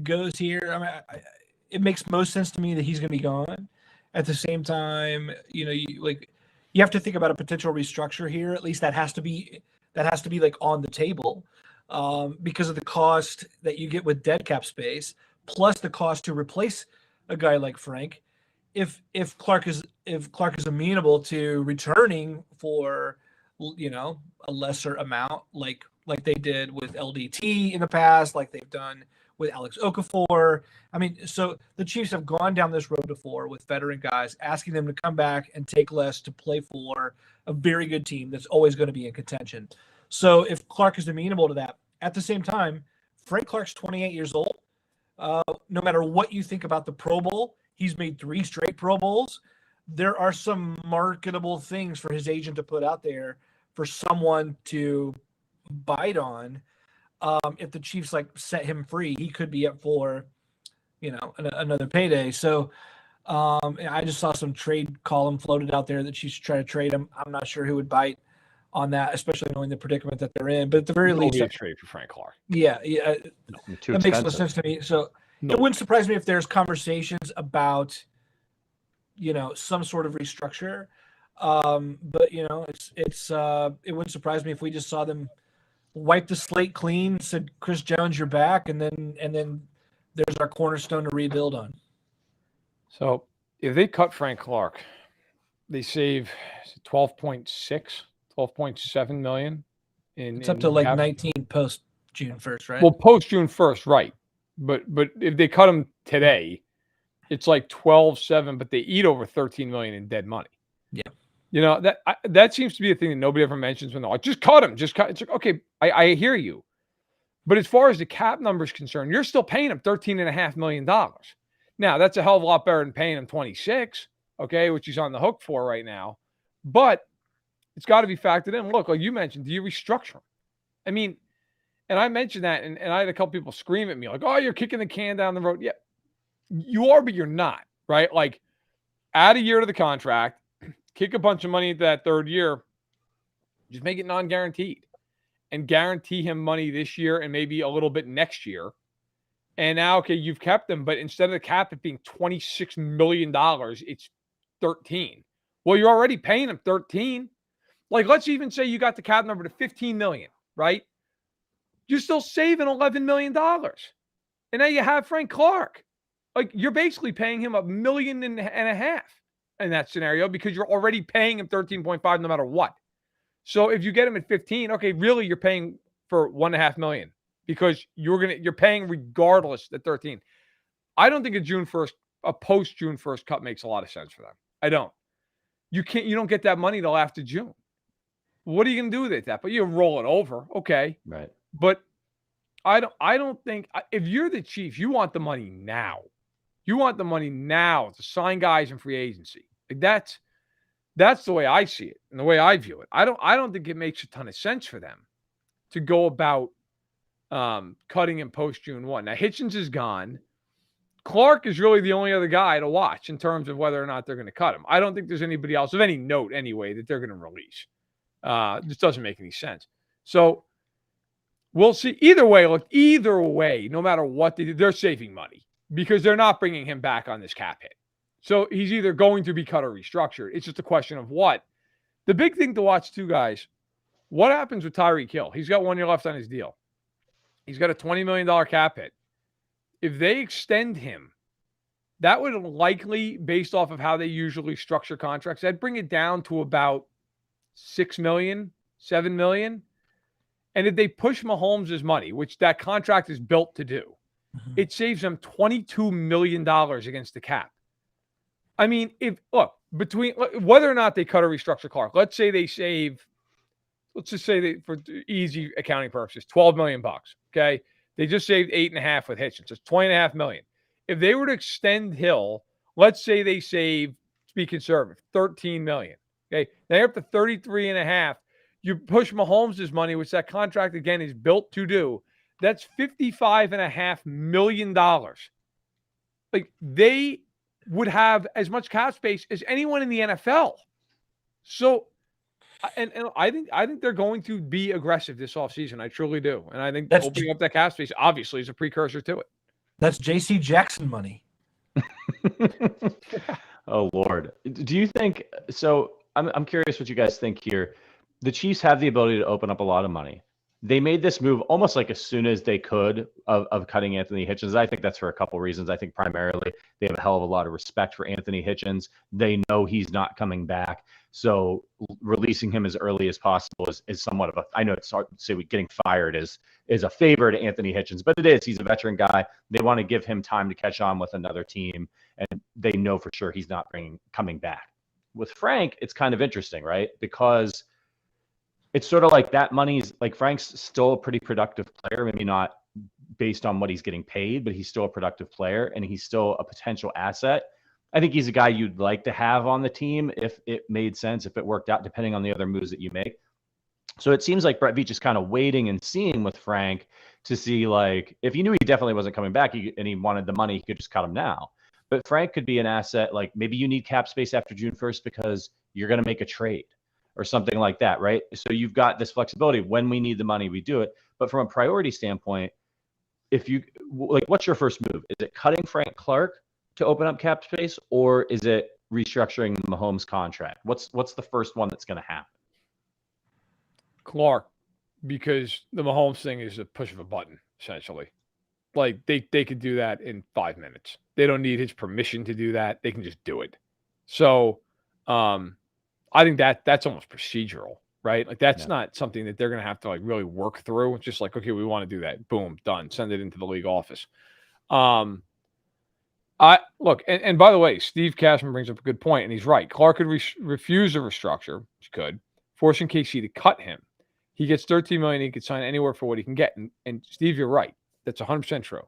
goes here. I mean, it makes most sense to me that he's going to be gone. At the same time, you have to think about a potential restructure here. At least that has to be like on the table, because of the cost that you get with dead cap space, plus the cost to replace a guy like Frank. If Clark is amenable to returning for, a lesser amount, like they did with LDT in the past, like they've done with Alex Okafor. I mean, so the Chiefs have gone down this road before with veteran guys, asking them to come back and take less to play for a very good team that's always going to be in contention. So if Clark is amenable to that, at the same time, Frank Clark's 28 years old. No matter what you think about the Pro Bowl, he's made 3 straight Pro Bowls. There are some marketable things for his agent to put out there for someone to bite on. If the Chiefs set him free, he could be up for, another payday. So I just saw some trade column floated out there that Chiefs try to trade him. I'm not sure who would bite on that, especially knowing the predicament that they're in. But at the very least, a trade for Frank Clark. Yeah, That makes no sense to me. So it wouldn't surprise me if there's conversations about, some sort of restructure. But it wouldn't surprise me if we just saw them wipe the slate clean, said, Chris Jones, you're back, and then there's our cornerstone to rebuild on. So if they cut Frank Clark, they save 12.7 million. It's up to 19 post June 1st, right? Well, post June 1st, right. But if they cut him today, it's like 12-7, but they eat over $13 million in dead money. Yeah. You know, that seems to be a thing that nobody ever mentions when they're like, just cut him, just cut. It's like, okay, I hear you. But as far as the cap number is concerned, you're still paying him $13.5 million. Now, that's a hell of a lot better than paying him 26, okay, which he's on the hook for right now. But it's got to be factored in. Look, like you mentioned, do you restructure him? I mean, and I mentioned that, and I had a couple people scream at me like, oh, you're kicking the can down the road. Yeah, you are, but you're not, right? Like, add a year to the contract, kick a bunch of money into that third year, just make it non-guaranteed and guarantee him money this year and maybe a little bit next year. And now, okay, you've kept him, but instead of the cap it being $26 million, it's 13. Well, you're already paying him 13. Like, let's even say you got the cap number to 15 million, right? You're still saving $11 million. And now you have Frank Clark. Like, you're basically paying him $1.5 million in that scenario because you're already paying him 13.5 no matter what. So if you get him at 15, okay, really you're paying for $1.5 million because you're paying regardless at 13. I don't think a post June 1st cut makes a lot of sense for them. I don't. You don't get that money till after June. What are you going to do with it? But you roll it over, okay? Right. But I don't think if you're the Chiefs, you want the money now. You want the money now to sign guys in free agency. Like that's the way I see it and the way I view it. I don't think it makes a ton of sense for them to go about cutting him post June 1. Now Hitchens is gone. Clark is really the only other guy to watch in terms of whether or not they're going to cut him. I don't think there's anybody else of any note anyway that they're going to release. This doesn't make any sense. So we'll see. Either way, no matter what they do, they're saving money because they're not bringing him back on this cap hit. So he's either going to be cut or restructured. It's just a question of what. The big thing to watch too, guys, what happens with Tyreek Hill? He's got 1 year left on his deal. He's got a $20 million cap hit. If they extend him, that would likely, based off of how they usually structure contracts, that'd bring it down to about $6 million, $7 million. And if they push Mahomes' money, which that contract is built to do, it saves them $22 million against the cap. I mean, between whether or not they cut or restructure Clark, let's say they save, let's just say for easy accounting purposes, $12 million. Okay. They just saved 8.5 with Hitchens. It's $20.5 million. If they were to extend Hill, let's say they save, to be conservative, $13 million. Okay. Now you're up to 33.5. You push Mahomes' money, which that contract again is built to do. That's $55.5 million. Like they would have as much cap space as anyone in the NFL. So, and I think they're going to be aggressive this offseason. I truly do. And I think opening up that cap space obviously is a precursor to it. That's J.C. Jackson money. Oh, Lord. Do you think – so I'm curious what you guys think here. The Chiefs have the ability to open up a lot of money. They made this move almost like as soon as they could of cutting Anthony Hitchens. I think that's for a couple reasons. I think primarily they have a hell of a lot of respect for Anthony Hitchens. They know he's not coming back. So releasing him as early as possible is somewhat of a, I know it's hard to say getting fired is a favor to Anthony Hitchens, but it is. He's a veteran guy. They want to give him time to catch on with another team, and they know for sure he's not coming back. With Frank, it's kind of interesting, right? Because it's sort of like that money's like Frank's still a pretty productive player, maybe not based on what he's getting paid, but he's still a productive player and he's still a potential asset. I think he's a guy you'd like to have on the team if it made sense, if it worked out, depending on the other moves that you make. So it seems like Brett Veach is kind of waiting and seeing with Frank to see, like, if he knew he definitely wasn't coming back and he wanted the money, he could just cut him now. But Frank could be an asset. Like maybe you need cap space after June 1st because you're going to make a trade or something like that, right? So you've got this flexibility. When we need the money, we do it. But from a priority standpoint, if you like, what's your first move? Is it cutting Frank Clark to open up cap space, or is it restructuring the Mahomes contract? What's the first one that's going to happen? Clark, because the Mahomes thing is a push of a button, essentially. Like they could do that in 5 minutes. They don't need his permission to do that. They can just do it. So I think that's almost procedural, right? Like that's not something that they're going to have to like really work through. It's just like, okay, we want to do that. Boom, done. Send it into the league office. I look, and by the way, Steve Cashman brings up a good point, and he's right. Clark could refuse a restructure, which could, forcing KC to cut him. He gets $13 million. He could sign anywhere for what he can get. And Steve, you're right. That's 100% true.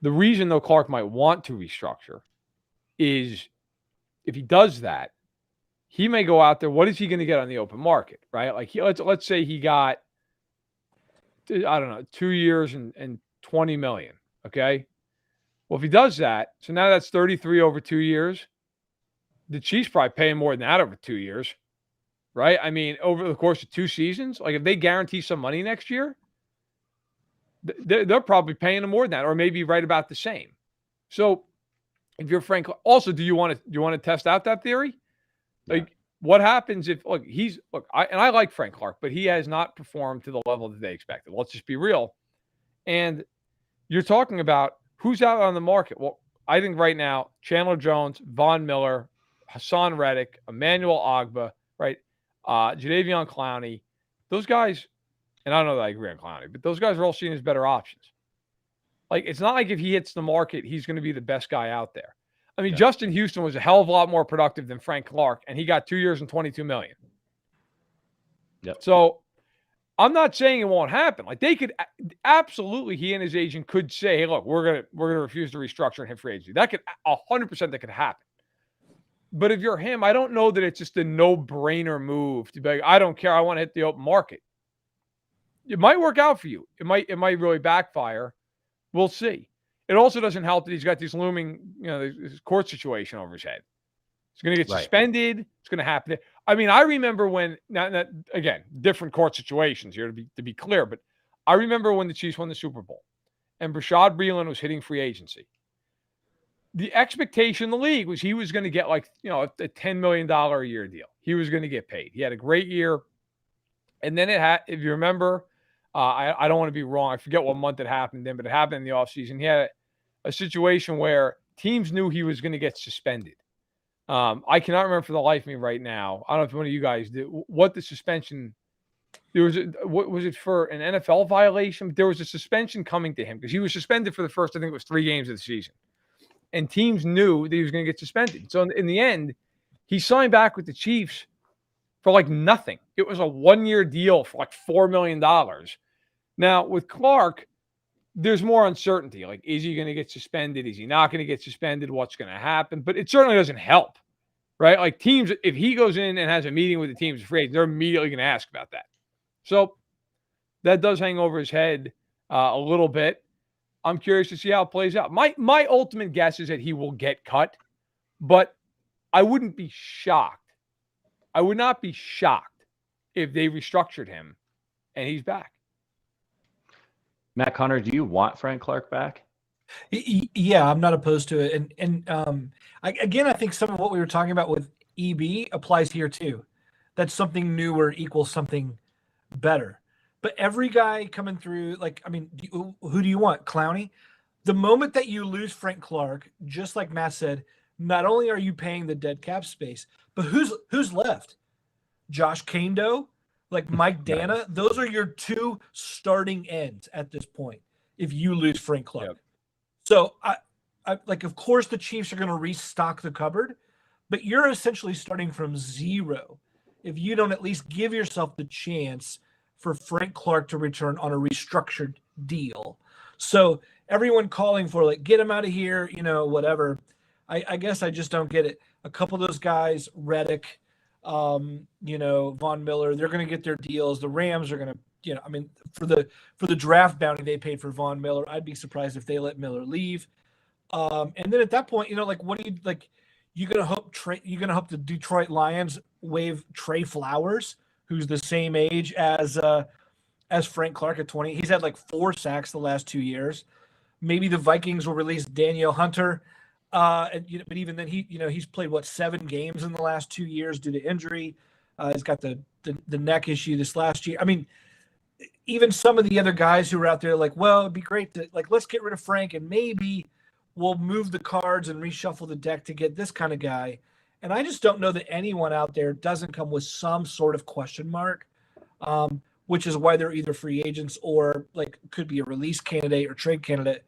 The reason, though, Clark might want to restructure is if he does that, he may go out there. What is he going to get on the open market, right? Like let's say he got, I don't know, 2 years and $20 million. Okay. Well, if he does that, so now that's 33 over 2 years. The Chiefs probably paying more than that over 2 years, right? I mean, over the course of 2 seasons, like if they guarantee some money next year, they're probably paying him more than that, or maybe right about the same. So, if you're Frank, also, do you want to test out that theory? Like, what happens if I like Frank Clark, but he has not performed to the level that they expected. Let's just be real. And you're talking about who's out on the market. Well, I think right now, Chandler Jones, Von Miller, Hassan Reddick, Emmanuel Ogbah, right? Jadeveon Clowney, those guys, and I don't know that I agree on Clowney, but those guys are all seen as better options. Like, it's not like if he hits the market, he's going to be the best guy out there. I mean, Justin Houston was a hell of a lot more productive than Frank Clark, and he got 2 years and $22 million. Yep. So I'm not saying it won't happen. Like, they could absolutely, he and his agent could say, hey, look, we're gonna refuse to restructure and hit free agency. That could 100% that could happen. But if you're him, I don't know that it's just a no-brainer move to be like, I don't care, I want to hit the open market. It might work out for you. It might really backfire. We'll see. It also doesn't help that he's got this looming, this court situation over his head. He's going to get suspended. It's going to happen. I mean, I remember when, now, again, different court situations here to be clear, but I remember when the Chiefs won the Super Bowl and Rashad Breeland was hitting free agency. The expectation in the league was he was going to get a $10 million a year deal. He was going to get paid. He had a great year. And then if you remember, I don't want to be wrong. I forget what month it happened then, but it happened in the offseason. He had a situation where teams knew he was going to get suspended. I cannot remember for the life of me right now. I don't know if one of you guys did what the suspension. What was it for an NFL violation? There was a suspension coming to him because he was suspended for the first, I think it was 3 games of the season. And teams knew that he was going to get suspended. So in the end, he signed back with the Chiefs for like nothing. It was a 1-year deal for like $4 million. Now, with Clark, there's more uncertainty. Like, is he going to get suspended? Is he not going to get suspended? What's going to happen? But it certainly doesn't help, right? Like, teams, if he goes in and has a meeting with the teams afraid, they're immediately going to ask about that. So that does hang over his head a little bit. I'm curious to see how it plays out. My ultimate guess is that he will get cut, but I wouldn't be shocked. I would not be shocked if they restructured him and he's back. Matt Connor, do you want Frank Clark back? Yeah, I'm not opposed to it. And I think some of what we were talking about with EB applies here too. That's something new or equals something better. But every guy coming through, who do you want? Clowney? The moment that you lose Frank Clark, just like Matt said, not only are you paying the dead cap space, but who's left? Josh Kando, like Mike Dana. Those are your 2 starting ends at this point if you lose Frank Clark. Yep. So, I of course, the Chiefs are going to restock the cupboard, but you're essentially starting from zero if you don't at least give yourself the chance for Frank Clark to return on a restructured deal. So everyone calling for, get him out of here, whatever. I guess I just don't get it. A couple of those guys, Reddick, Von Miller, they're going to get their deals. The Rams are going to, for the draft bounty they paid for Von Miller, I'd be surprised if they let Miller leave. And then at that point, what do you you're going to hope the Detroit Lions waive Trey Flowers, who's the same age as Frank Clark at 20. He's had 4 sacks the last 2 years. Maybe the Vikings will release Daniel Hunter. But even then, he's played 7 games in the last 2 years due to injury. He's got the neck issue this last year. I mean, even some of the other guys who are out there, it'd be great to let's get rid of Frank and maybe we'll move the cards and reshuffle the deck to get this kind of guy. And I just don't know that anyone out there doesn't come with some sort of question mark, which is why they're either free agents or could be a release candidate or trade candidate.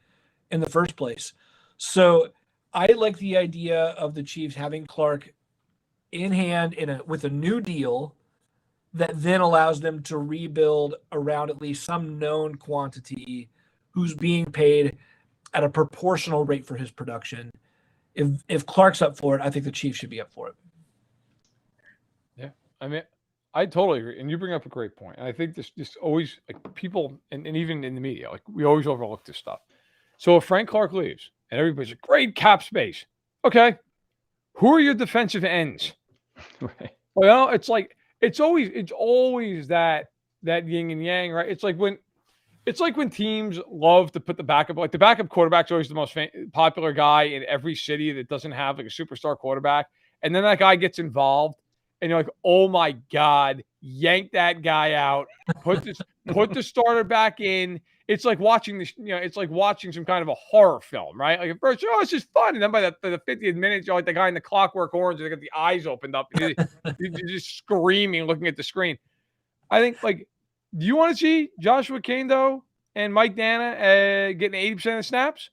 in the first place. So I like the idea of the Chiefs having Clark in hand with a new deal that then allows them to rebuild around at least some known quantity who's being paid at a proportional rate for his production. If Clark's up for it, I think the Chiefs should be up for it. Yeah, I mean, I totally agree, and you bring up a great point. And I think this always, like, people, and even in the media, like, we always overlook this stuff. So if Frank Clark leaves, and everybody's like, great cap space, okay, who are your defensive ends? Right. Well, it's like it's always that yin and yang, right? It's like when teams love to put the backup quarterback's always the most popular guy in every city that doesn't have like a superstar quarterback, and then that guy gets involved, and you're like, oh my God, yank that guy out, put the starter back in. It's like watching this, it's like watching some kind of a horror film, right? Like at first, it's just fun, and then by the 50th minute, you're like the guy in the Clockwork Orange, they got the eyes opened up, and you're just screaming, looking at the screen. I think, like, do you want to see Joshua Kendo and Mike Dana getting 80% of the snaps?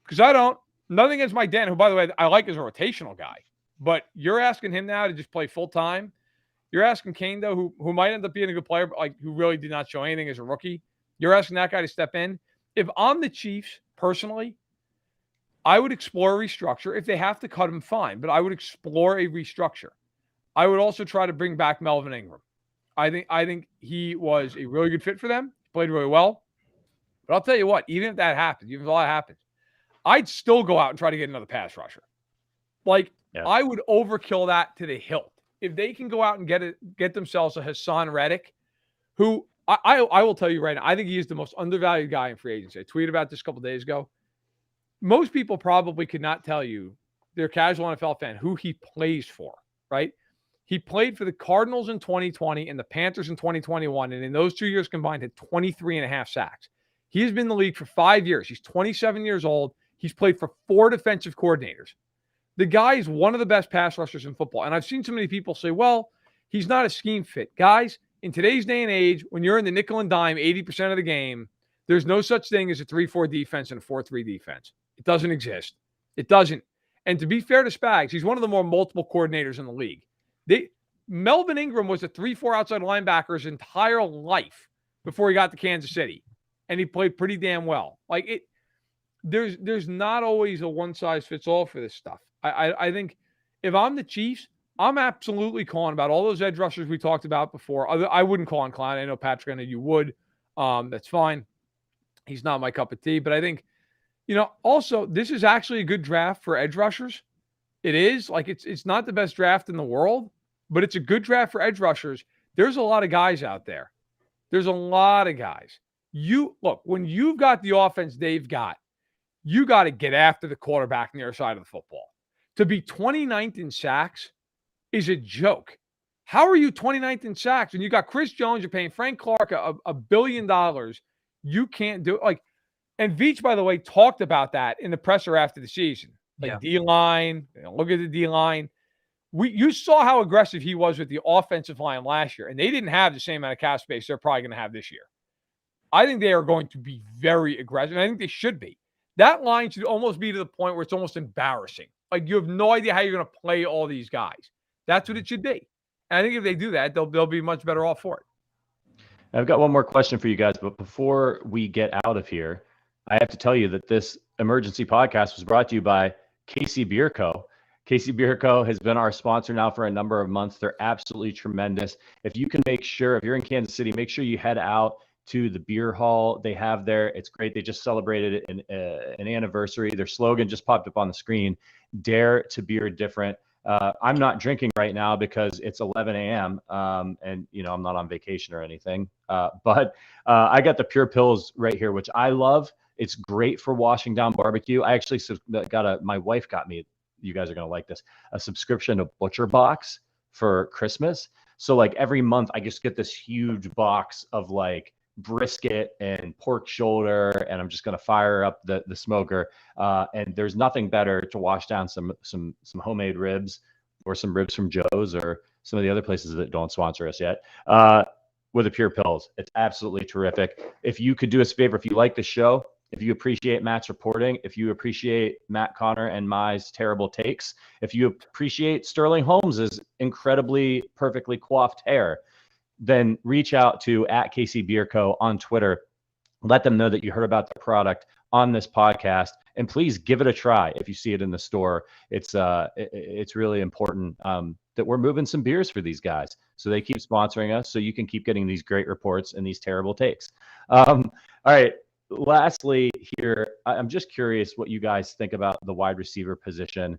Because I don't. Nothing against Mike Dana, who, by the way, I like as a rotational guy, but you're asking him now to just play full time. You're asking Kendo, who might end up being a good player, but like who really did not show anything as a rookie. You're asking that guy to step in. If I'm the Chiefs, personally, I would explore a restructure. If they have to cut him, fine. But I would explore a restructure. I would also try to bring back Melvin Ingram. I think he was a really good fit for them. He played really well. But I'll tell you what, even if that happens, even if all that happens, I'd still go out and try to get another pass rusher. Like, I would overkill that to the hilt. If they can go out and get themselves a Hassan Reddick, who I will tell you right now, I think he is the most undervalued guy in free agency. I tweeted about this a couple days ago. Most people probably could not tell you, they're a casual NFL fan, who he plays for, right? He played for the Cardinals in 2020 and the Panthers in 2021, and in those 2 years combined had 23 and a half sacks. He has been in the league for 5 years. He's 27 years old. He's played for 4 defensive coordinators. The guy is one of the best pass rushers in football. And I've seen so many people say, well, he's not a scheme fit. Guys, in today's day and age, when you're in the nickel and dime 80% of the game, there's no such thing as a 3-4 defense and a 4-3 defense. It doesn't exist. It doesn't. And to be fair to Spags, he's one of the more multiple coordinators in the league. Melvin Ingram was a 3-4 outside linebacker his entire life before he got to Kansas City. And he played pretty damn well. Like, there's not always a one-size-fits-all for this stuff. I think if I'm the Chiefs, I'm absolutely calling about all those edge rushers we talked about before. I wouldn't call on Klein. I know, Patrick, I know you would. That's fine. He's not my cup of tea. But I think, also, this is actually a good draft for edge rushers. It is. Like, it's not the best draft in the world, but it's a good draft for edge rushers. There's a lot of guys out there. There's a lot of guys. Look, when you've got the offense they've got, you got to get after the quarterback on the other side of the football. To be 29th in sacks is a joke. How are you 29th in sacks when you got Chris Jones, you're paying Frank Clark $1 billion? You can't do it. Like, and Veach, by the way, talked about that in the presser after the season. Like, D-line, look at the D-line. You saw how aggressive he was with the offensive line last year, and they didn't have the same amount of cap space they're probably going to have this year. I think they are going to be very aggressive, and I think they should be. That line should almost be to the point where it's almost embarrassing. Like, you have no idea how you're going to play all these guys. That's what it should be. And I think if they do that, they'll be much better off for it. I've got one more question for you guys, but before we get out of here, I have to tell you that this emergency podcast was brought to you by KC Beer Co. KC Beer Co. has been our sponsor now for a number of months. They're absolutely tremendous. If you can make sure, if you're in Kansas City, make sure you head out to the beer hall they have there. It's great. They just celebrated an anniversary. Their slogan just popped up on the screen: Dare to Beer Different. I'm not drinking right now because it's 11 a.m. And I'm not on vacation or anything. But I got the Pure Pills right here, which I love. It's great for washing down barbecue. I actually my wife got me, you guys are going to like this, a subscription to Butcher Box for Christmas. So like every month I just get this huge box of like brisket and pork shoulder, and I'm just going to fire up the smoker. And there's nothing better to wash down some homemade ribs, or some ribs from Joe's, or some of the other places that don't sponsor us yet, with the Pure Pills. It's absolutely terrific. If you could do us a favor, if you like the show, if you appreciate Matt's reporting, if you appreciate Matt Connor and Mai's terrible takes, if you appreciate Sterling Holmes's incredibly perfectly coiffed hair, then reach out to @KCBeerCo on Twitter. Let them know that you heard about the product on this podcast, and please give it a try if you see it in the store. It's really important that we're moving some beers for these guys, so they keep sponsoring us, so you can keep getting these great reports and these terrible takes. All right. Lastly, here, I'm just curious what you guys think about the wide receiver position.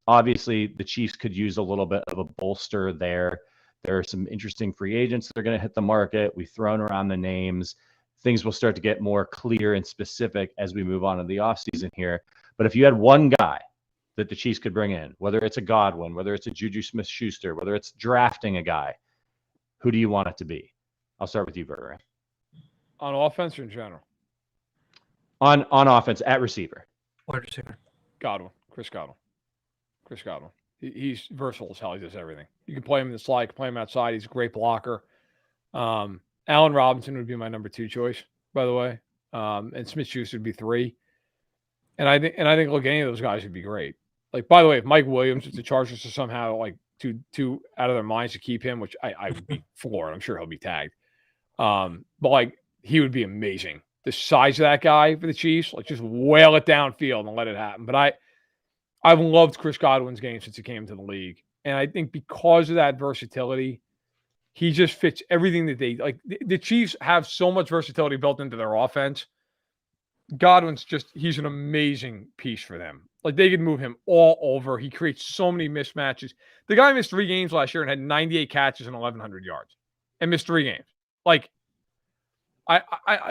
Obviously, the Chiefs could use a little bit of a bolster there. There are some interesting free agents that are going to hit the market. We've thrown around the names. Things will start to get more clear and specific as we move on in the offseason here. But if you had one guy that the Chiefs could bring in, whether it's a Godwin, whether it's a Juju Smith-Schuster, whether it's drafting a guy, who do you want it to be? I'll start with you, Bertrand. On offense or in general? On offense, at receiver. Wide receiver. Godwin. Chris Godwin. He's versatile as hell. He does everything. You can play him in the slot, you can play him outside. He's a great blocker. Allen Robinson would be my number 2 choice, by the way. And Smith-Schuster would be 3. And I think look, any of those guys would be great. Like, by the way, if Mike Williams, if the Chargers are somehow like too out of their minds to keep him, which I would be floored. I'm sure he'll be tagged. But like, he would be amazing. The size of that guy for the Chiefs, like, just whale it downfield and let it happen. But I've loved Chris Godwin's game since he came to the league. And I think because of that versatility, he just fits everything that they like. The Chiefs have so much versatility built into their offense. Godwin's he's an amazing piece for them. Like, they could move him all over. He creates so many mismatches. The guy missed 3 games last year and had 98 catches and 1,100 yards and missed 3 games. Like,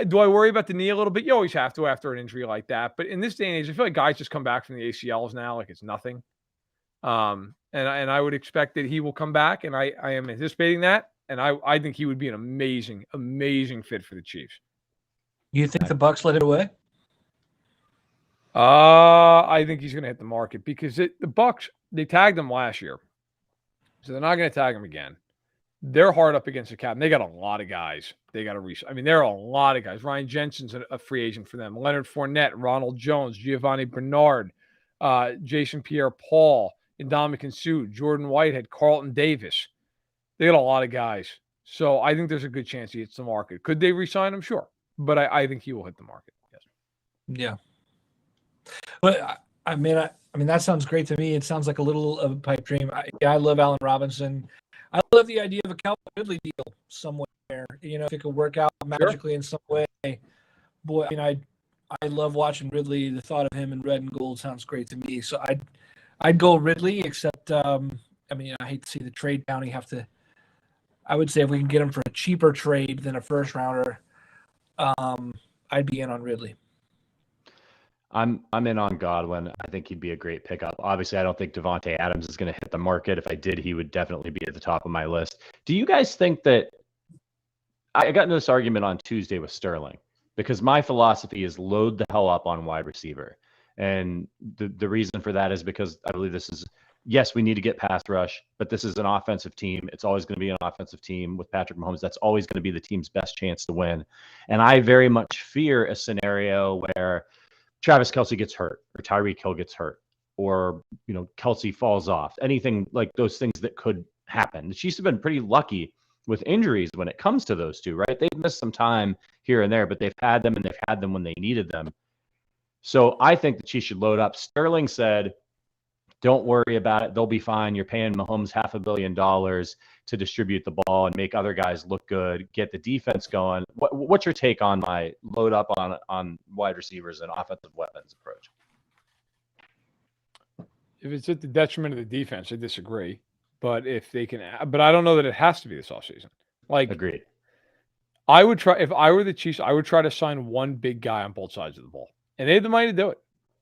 do I worry about the knee a little bit? You always have to after an injury like that. But in this day and age, I feel like guys just come back from the ACLs now like it's nothing. And I would expect that he will come back, and I am anticipating that. And I think he would be an amazing, amazing fit for the Chiefs. You think the Bucs let it away? I think he's going to hit the market because the Bucs, they tagged him last year, so they're not going to tag him again. They're hard up against the cap. And they got a lot of guys. They got to reach. I mean, there are a lot of guys. Ryan Jensen's a free agent for them. Leonard Fournette, Ronald Jones, Giovanni Bernard, Jason Pierre-Paul, Ndamukong Suh, Jordan Whitehead, Carlton Davis. They got a lot of guys. So I think there's a good chance he hits the market. Could they re-sign him? Sure. But I think he will hit the market. Yes. Yeah. But I mean, that sounds great to me. It sounds like a little of a pipe dream. I love Allen Robinson. I love the idea of a Calvin Ridley deal somewhere. You know, if it could work out magically in some way. Boy, I mean, I love watching Ridley. The thought of him in red and gold sounds great to me. So I'd go Ridley, except I mean, I hate to see the trade bounty have to. I would say if we can get him for a cheaper trade than a first rounder, I'd be in on Ridley. I'm in on Godwin. I think he'd be a great pickup. Obviously, I don't think Devontae Adams is going to hit the market. If I did, he would definitely be at the top of my list. Do you guys think that I got into this argument on Tuesday with Sterling because my philosophy is load the hell up on wide receiver. And the reason for that is because I believe this is, yes, we need to get pass rush, but this is an offensive team. It's always going to be an offensive team with Patrick Mahomes. That's always going to be the team's best chance to win. And I very much fear a scenario where Travis Kelce gets hurt or Tyreek Hill gets hurt or, you know, Kelce falls off, anything like those things that could happen. The Chiefs have been pretty lucky with injuries when it comes to those two, right? They've missed some time here and there, but they've had them and they've had them when they needed them. So I think the Chiefs should load up. Sterling said, don't worry about it. They'll be fine. You're paying Mahomes $500 million to distribute the ball and make other guys look good, get the defense going. What's your take on my load up on wide receivers and offensive weapons approach? If it's at the detriment of the defense, I disagree. But if they can, but I don't know that it has to be this offseason. Like, agreed. I would try, if I were the Chiefs, I would try to sign one big guy on both sides of the ball. And they have the money to do it.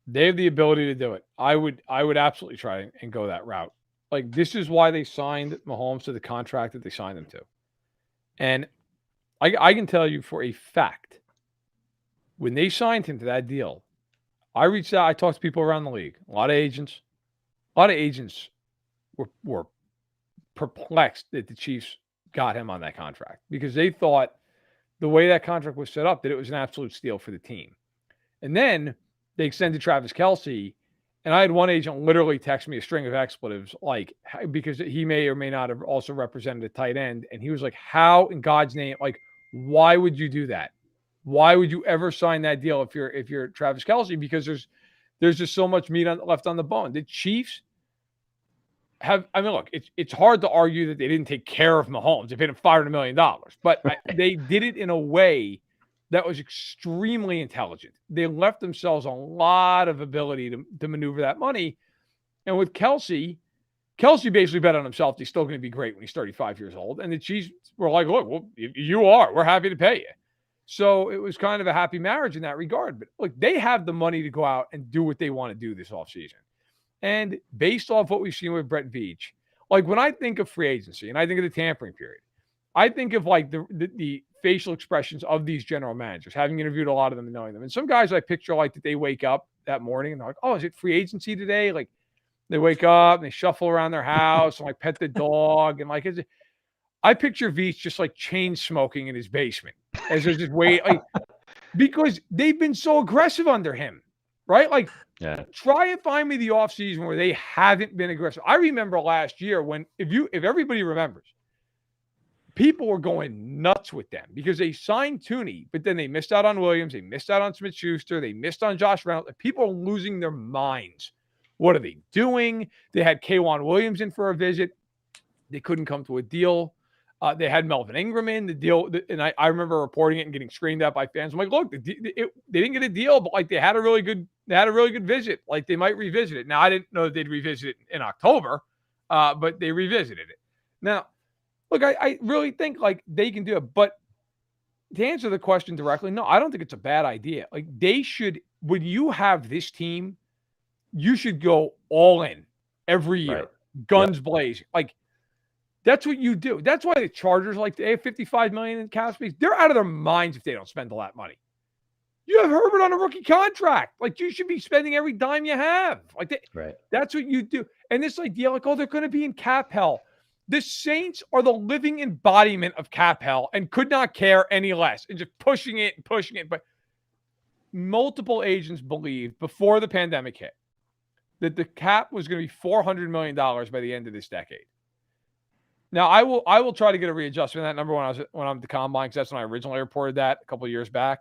They have the ability to do it. I would absolutely try and go that route. Like, this is why they signed Mahomes to the contract that they signed him to. And I can tell you for a fact, when they signed him to that deal, I reached out, I talked to people around the league, a lot of agents were perplexed that the Chiefs got him on that contract because they thought the way that contract was set up, that it was an absolute steal for the team. And then they extended Travis Kelce, and I had one agent literally text me a string of expletives, like, because he may or may not have also represented a tight end. And he was like, how in God's name, like, why would you do that? Why would you ever sign that deal if you're Travis Kelce? Because there's just so much meat left on the bone. The Chiefs look, it's hard to argue that they didn't take care of Mahomes. They paid him $500 million, but they did it in a way that was extremely intelligent. They left themselves a lot of ability to maneuver that money. And with Kelce basically bet on himself. He's still going to be great when he's 35 years old. And the Chiefs were like, look, well, we're happy to pay you. So it was kind of a happy marriage in that regard. But look, they have the money to go out and do what they want to do this offseason. And based off what we've seen with Brett Veach, like when I think of free agency and I think of the tampering period, I think of like the facial expressions of these general managers, having interviewed a lot of them and knowing them. And some guys I picture like that they wake up that morning and they're like, oh, is it free agency today? Like they wake up and they shuffle around their house and like pet the dog. And like, I picture Veach just like chain smoking in his basement as they're just because they've been so aggressive under him, right? Like, yeah. Try and find me the offseason where they haven't been aggressive. I remember last year when, if everybody remembers, people were going nuts with them because they signed Tooney, but then they missed out on Williams, they missed out on Smith-Schuster, they missed on Josh Reynolds. People are losing their minds. What are they doing? They had K'Wan Williams in for a visit. They couldn't come to a deal. They had Melvin Ingram in the deal, and I remember reporting it and getting screamed at by fans. I'm like, look, they didn't get a deal, but like they had a really good visit. Like they might revisit it. Now I didn't know that they'd revisit it in October, but they revisited it. Now, look, I really think like they can do it. But to answer the question directly, no, I don't think it's a bad idea. Like they should, when you have this team, you should go all in every year, guns blazing. Like that's what you do. That's why the Chargers, like they have $55 million in cap space. They're out of their minds if they don't spend all that money. You have Herbert on a rookie contract. Like you should be spending every dime you have. Like that's what you do. And this idea, like, oh, they're going to be in cap hell. The Saints are the living embodiment of cap hell and could not care any less and just pushing it. But multiple agents believed before the pandemic hit that the cap was going to be $400 million by the end of this decade. Now, I will try to get a readjustment of that number when I'm at the combine, because that's when I originally reported that a couple of years back.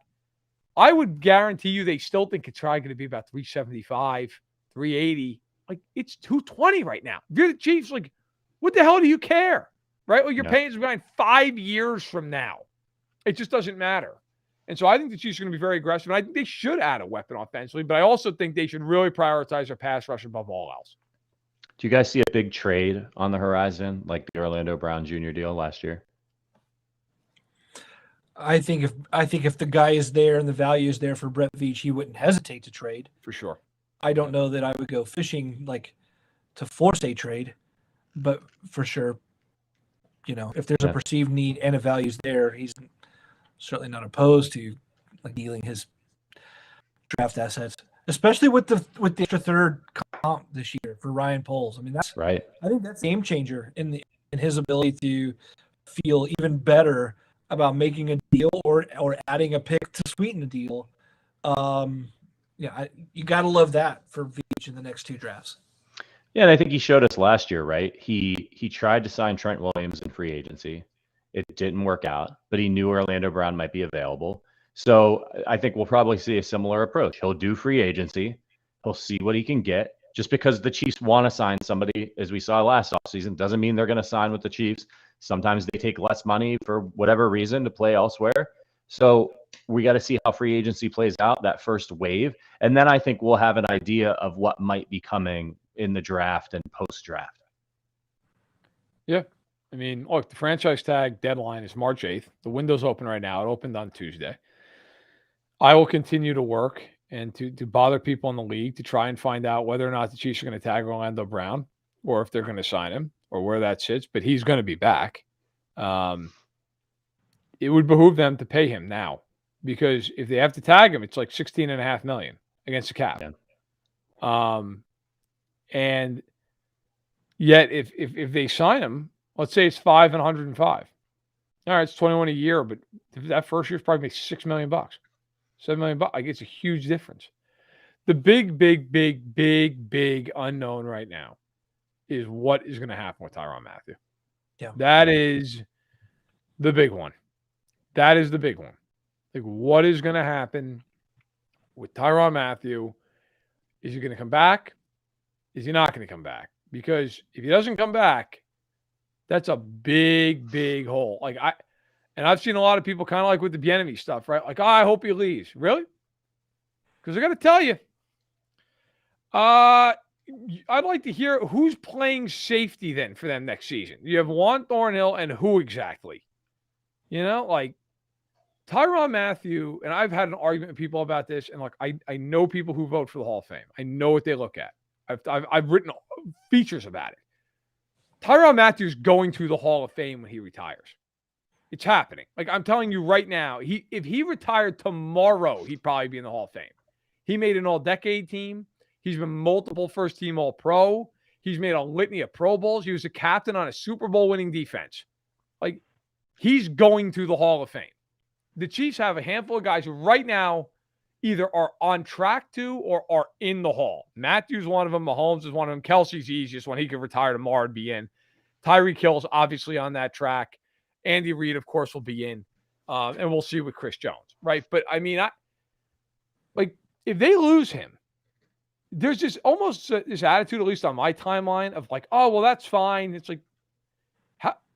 I would guarantee you they still think it's probably going to be about 375, 380. Like it's 220 right now. If you're the Chiefs, like, what the hell do you care? Right? Well, you're paying behind 5 years from now. It just doesn't matter. And so I think the Chiefs are going to be very aggressive. And I think they should add a weapon offensively, but I also think they should really prioritize their pass rush above all else. Do you guys see a big trade on the horizon, like the Orlando Brown Jr. deal last year? I think if the guy is there and the value is there for Brett Veach, he wouldn't hesitate to trade. For sure. I don't know that I would go fishing like to force a trade, but for sure, if there's a perceived need and a value's there, he's certainly not opposed to like dealing his draft assets, especially with the extra third comp this year for Ryan Poles. I mean, that's right. I think that's a game changer in his ability to feel even better about making a deal or adding a pick to sweeten the deal. You got to love that for Veach in the next two drafts. Yeah, and I think he showed us last year, right? He tried to sign Trent Williams in free agency. It didn't work out, but he knew Orlando Brown might be available. So I think we'll probably see a similar approach. He'll do free agency. He'll see what he can get. Just because the Chiefs want to sign somebody, as we saw last offseason, doesn't mean they're going to sign with the Chiefs. Sometimes they take less money for whatever reason to play elsewhere. So we got to see how free agency plays out, that first wave. And then I think we'll have an idea of what might be coming in the draft and post-draft. Yeah. I mean, look, the franchise tag deadline is March 8th. The window's open right now. It opened on Tuesday. I will continue to work and to bother people in the league to try and find out whether or not the Chiefs are going to tag Orlando Brown or if they're going to sign him or where that sits. But he's going to be back. It would behoove them to pay him now, because if they have to tag him, it's like $16.5 million against the cap. Yeah. And yet if they sign him, let's say it's $5 and $105. All right, it's 21 a year, but that first year's probably makes $6 million, $7 million. Like, it's a huge difference. The big unknown right now is what is going to happen with Tyrann Mathieu. Yeah. That is the big one. That is the big one. Like, what is going to happen with Tyrann Mathieu? Is he going to come back? Is he not going to come back? Because if he doesn't come back, that's a big hole. Like, I've seen a lot of people kind of like with the Bieniemy stuff, right? Like, I hope he leaves. Really? Because I got to tell you, I'd like to hear who's playing safety then for them next season. You have Juan Thornhill and who exactly? You know, like Tyrann Mathieu, and I've had an argument with people about this, and like I know people who vote for the Hall of Fame. I know what they look at. I've written features about it. Tyrann Mathieu's going to the Hall of Fame when he retires. It's happening. Like, I'm telling you right now, if he retired tomorrow, he'd probably be in the Hall of Fame. He made an all-decade team. He's been multiple first-team All-Pro. He's made a litany of Pro Bowls. He was a captain on a Super Bowl winning defense. Like, he's going to the Hall of Fame. The Chiefs have a handful of guys who right now either are on track to or are in the Hall. Matthew's one of them. Mahomes is one of them. Kelsey's the easiest one. He could retire tomorrow and be in. Tyreek Hill's obviously on that track. Andy Reid, of course, will be in. And we'll see with Chris Jones, right? But, I mean, if they lose him, there's just almost this attitude, at least on my timeline, of like, oh, well, that's fine. It's like,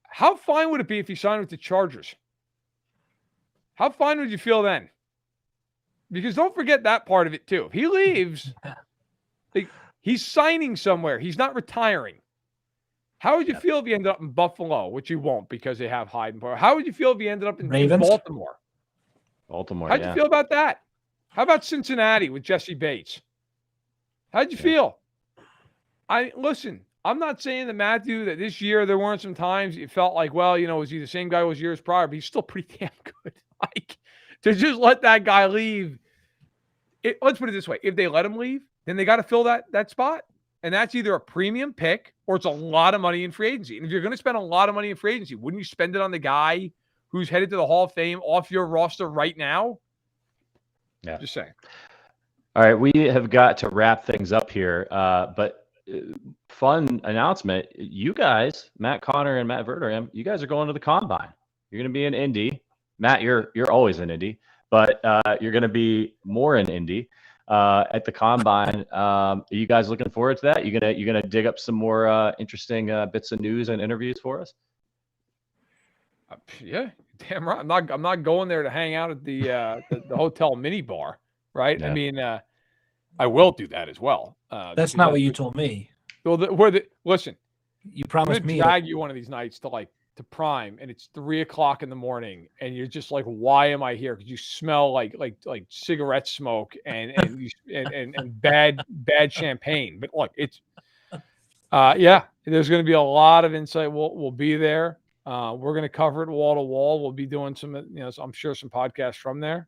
how fine would it be if he signed with the Chargers? How fine would you feel then? Because don't forget that part of it, too. If he leaves, like, he's signing somewhere. He's not retiring. How would you feel if he ended up in Buffalo, which you won't because they have Hyde and Poyer? How would you feel if he ended up in Baltimore? How'd you feel about that? How about Cincinnati with Jesse Bates? How'd you feel? Listen, I'm not saying that Mathieu, that this year there weren't some times you felt like, well, you know, was he the same guy who was years prior? But he's still pretty damn good. Like, to just let that guy leave. Let's put it this way. If they let him leave, then they got to fill that spot. And that's either a premium pick or it's a lot of money in free agency. And if you're going to spend a lot of money in free agency, wouldn't you spend it on the guy who's headed to the Hall of Fame off your roster right now? Yeah. Just saying. All right. We have got to wrap things up here. But fun announcement. You guys, Matt Connor and Matt Verderham, you guys are going to the Combine. You're going to be in Indy. Matt, you're always in Indy, but you're going to be more in Indy. At the Combine. Are you guys looking forward to that? You gonna dig up some more interesting bits of news and interviews for us? Yeah, damn right. I'm not going there to hang out at the hotel mini bar, right? Yeah. I mean, I will do that as well. That's not what you told me. Well, listen, you promised me. Drag you one of these nights to Prime, and it's 3:00 in the morning, and you're just like, why am I here? Because you smell like cigarette smoke and bad champagne. But look, it's there's going to be a lot of insight. We'll be there. We're going to cover it wall to wall. We'll be doing some, I'm sure some podcasts from there.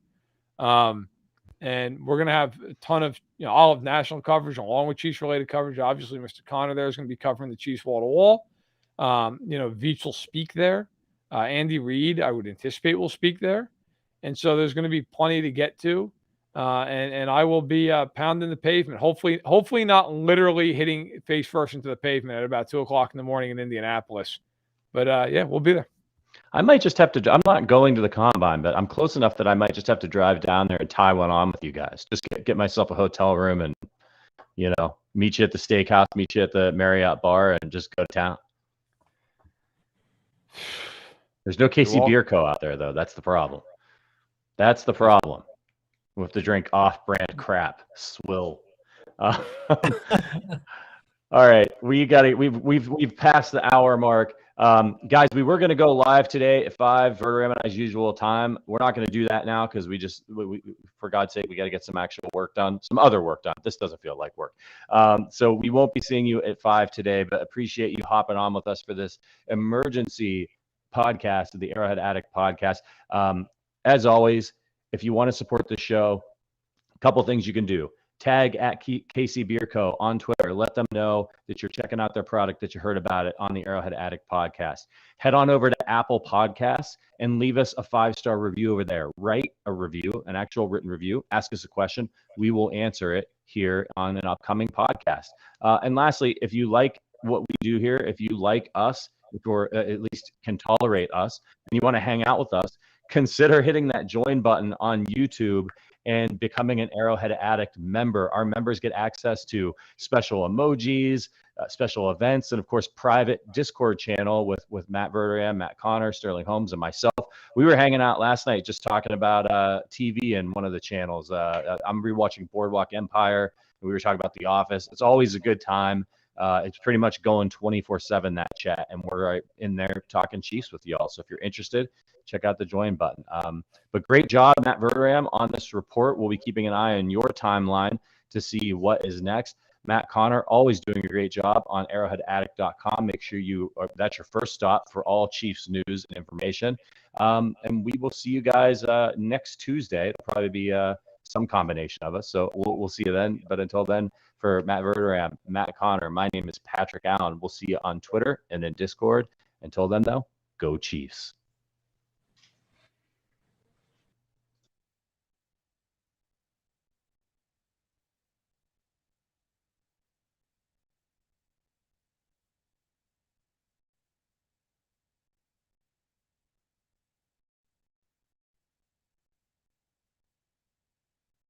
And we're going to have a ton of, all of national coverage along with Chiefs related coverage. Obviously, Mr. Connor there is going to be covering the Chiefs wall to wall. Veach will speak there. Andy Reid, I would anticipate, will speak there. And so there's going to be plenty to get to. And I will be pounding the pavement. Hopefully not literally hitting face first into the pavement at about 2:00 in the morning in Indianapolis. But we'll be there. I might just have to. I'm not going to the Combine, but I'm close enough that I might just have to drive down there and tie one on with you guys. Just get myself a hotel room and, meet you at the steakhouse, meet you at the Marriott bar, and just go to town. There's no KC Beer Co. out there, though. That's the problem. We have to drink off-brand crap. Swill. All right, we've passed the hour mark. Guys, we were going to go live today at 5 Verderham and I's usual time. We're not going to do that now because we for God's sake, we got to get some actual work done, some other work done. This doesn't feel like work. So we won't be seeing you at 5 today, but appreciate you hopping on with us for this emergency podcast of the Arrowhead Addict podcast. As always, if you want to support the show, a couple things you can do. Tag at KC Beer Co. on Twitter. Let them know that you're checking out their product, that you heard about it on the Arrowhead Addict podcast. Head on over to Apple Podcasts and leave us a 5-star review over there. Write a review, an actual written review. Ask us a question. We will answer it here on an upcoming podcast. And lastly, if you like what we do here, if you like us, or at least can tolerate us, and you want to hang out with us, consider hitting that join button on YouTube and becoming an Arrowhead Addict member. Our members get access to special emojis, special events, and of course, private Discord channel with Matt Verderam, Matt Connor, Sterling Holmes, and myself. We were hanging out last night just talking about TV in one of the channels. I'm rewatching Boardwalk Empire, and we were talking about The Office. It's always a good time. It's pretty much going 24/7, that chat, and we're right in there talking Chiefs with y'all. So if you're interested, check out the join button. But great job, Matt Verderam, on this report. We'll be keeping an eye on your timeline to see what is next. Matt Connor, always doing a great job on arrowheadaddict.com. Make sure that's your first stop for all Chiefs news and information. And we will see you guys next Tuesday. It'll probably be some combination of us. So we'll see you then. But until then, for Matt Verderam, Matt Connor, my name is Patrick Allen. We'll see you on Twitter and in Discord. Until then, though, go Chiefs.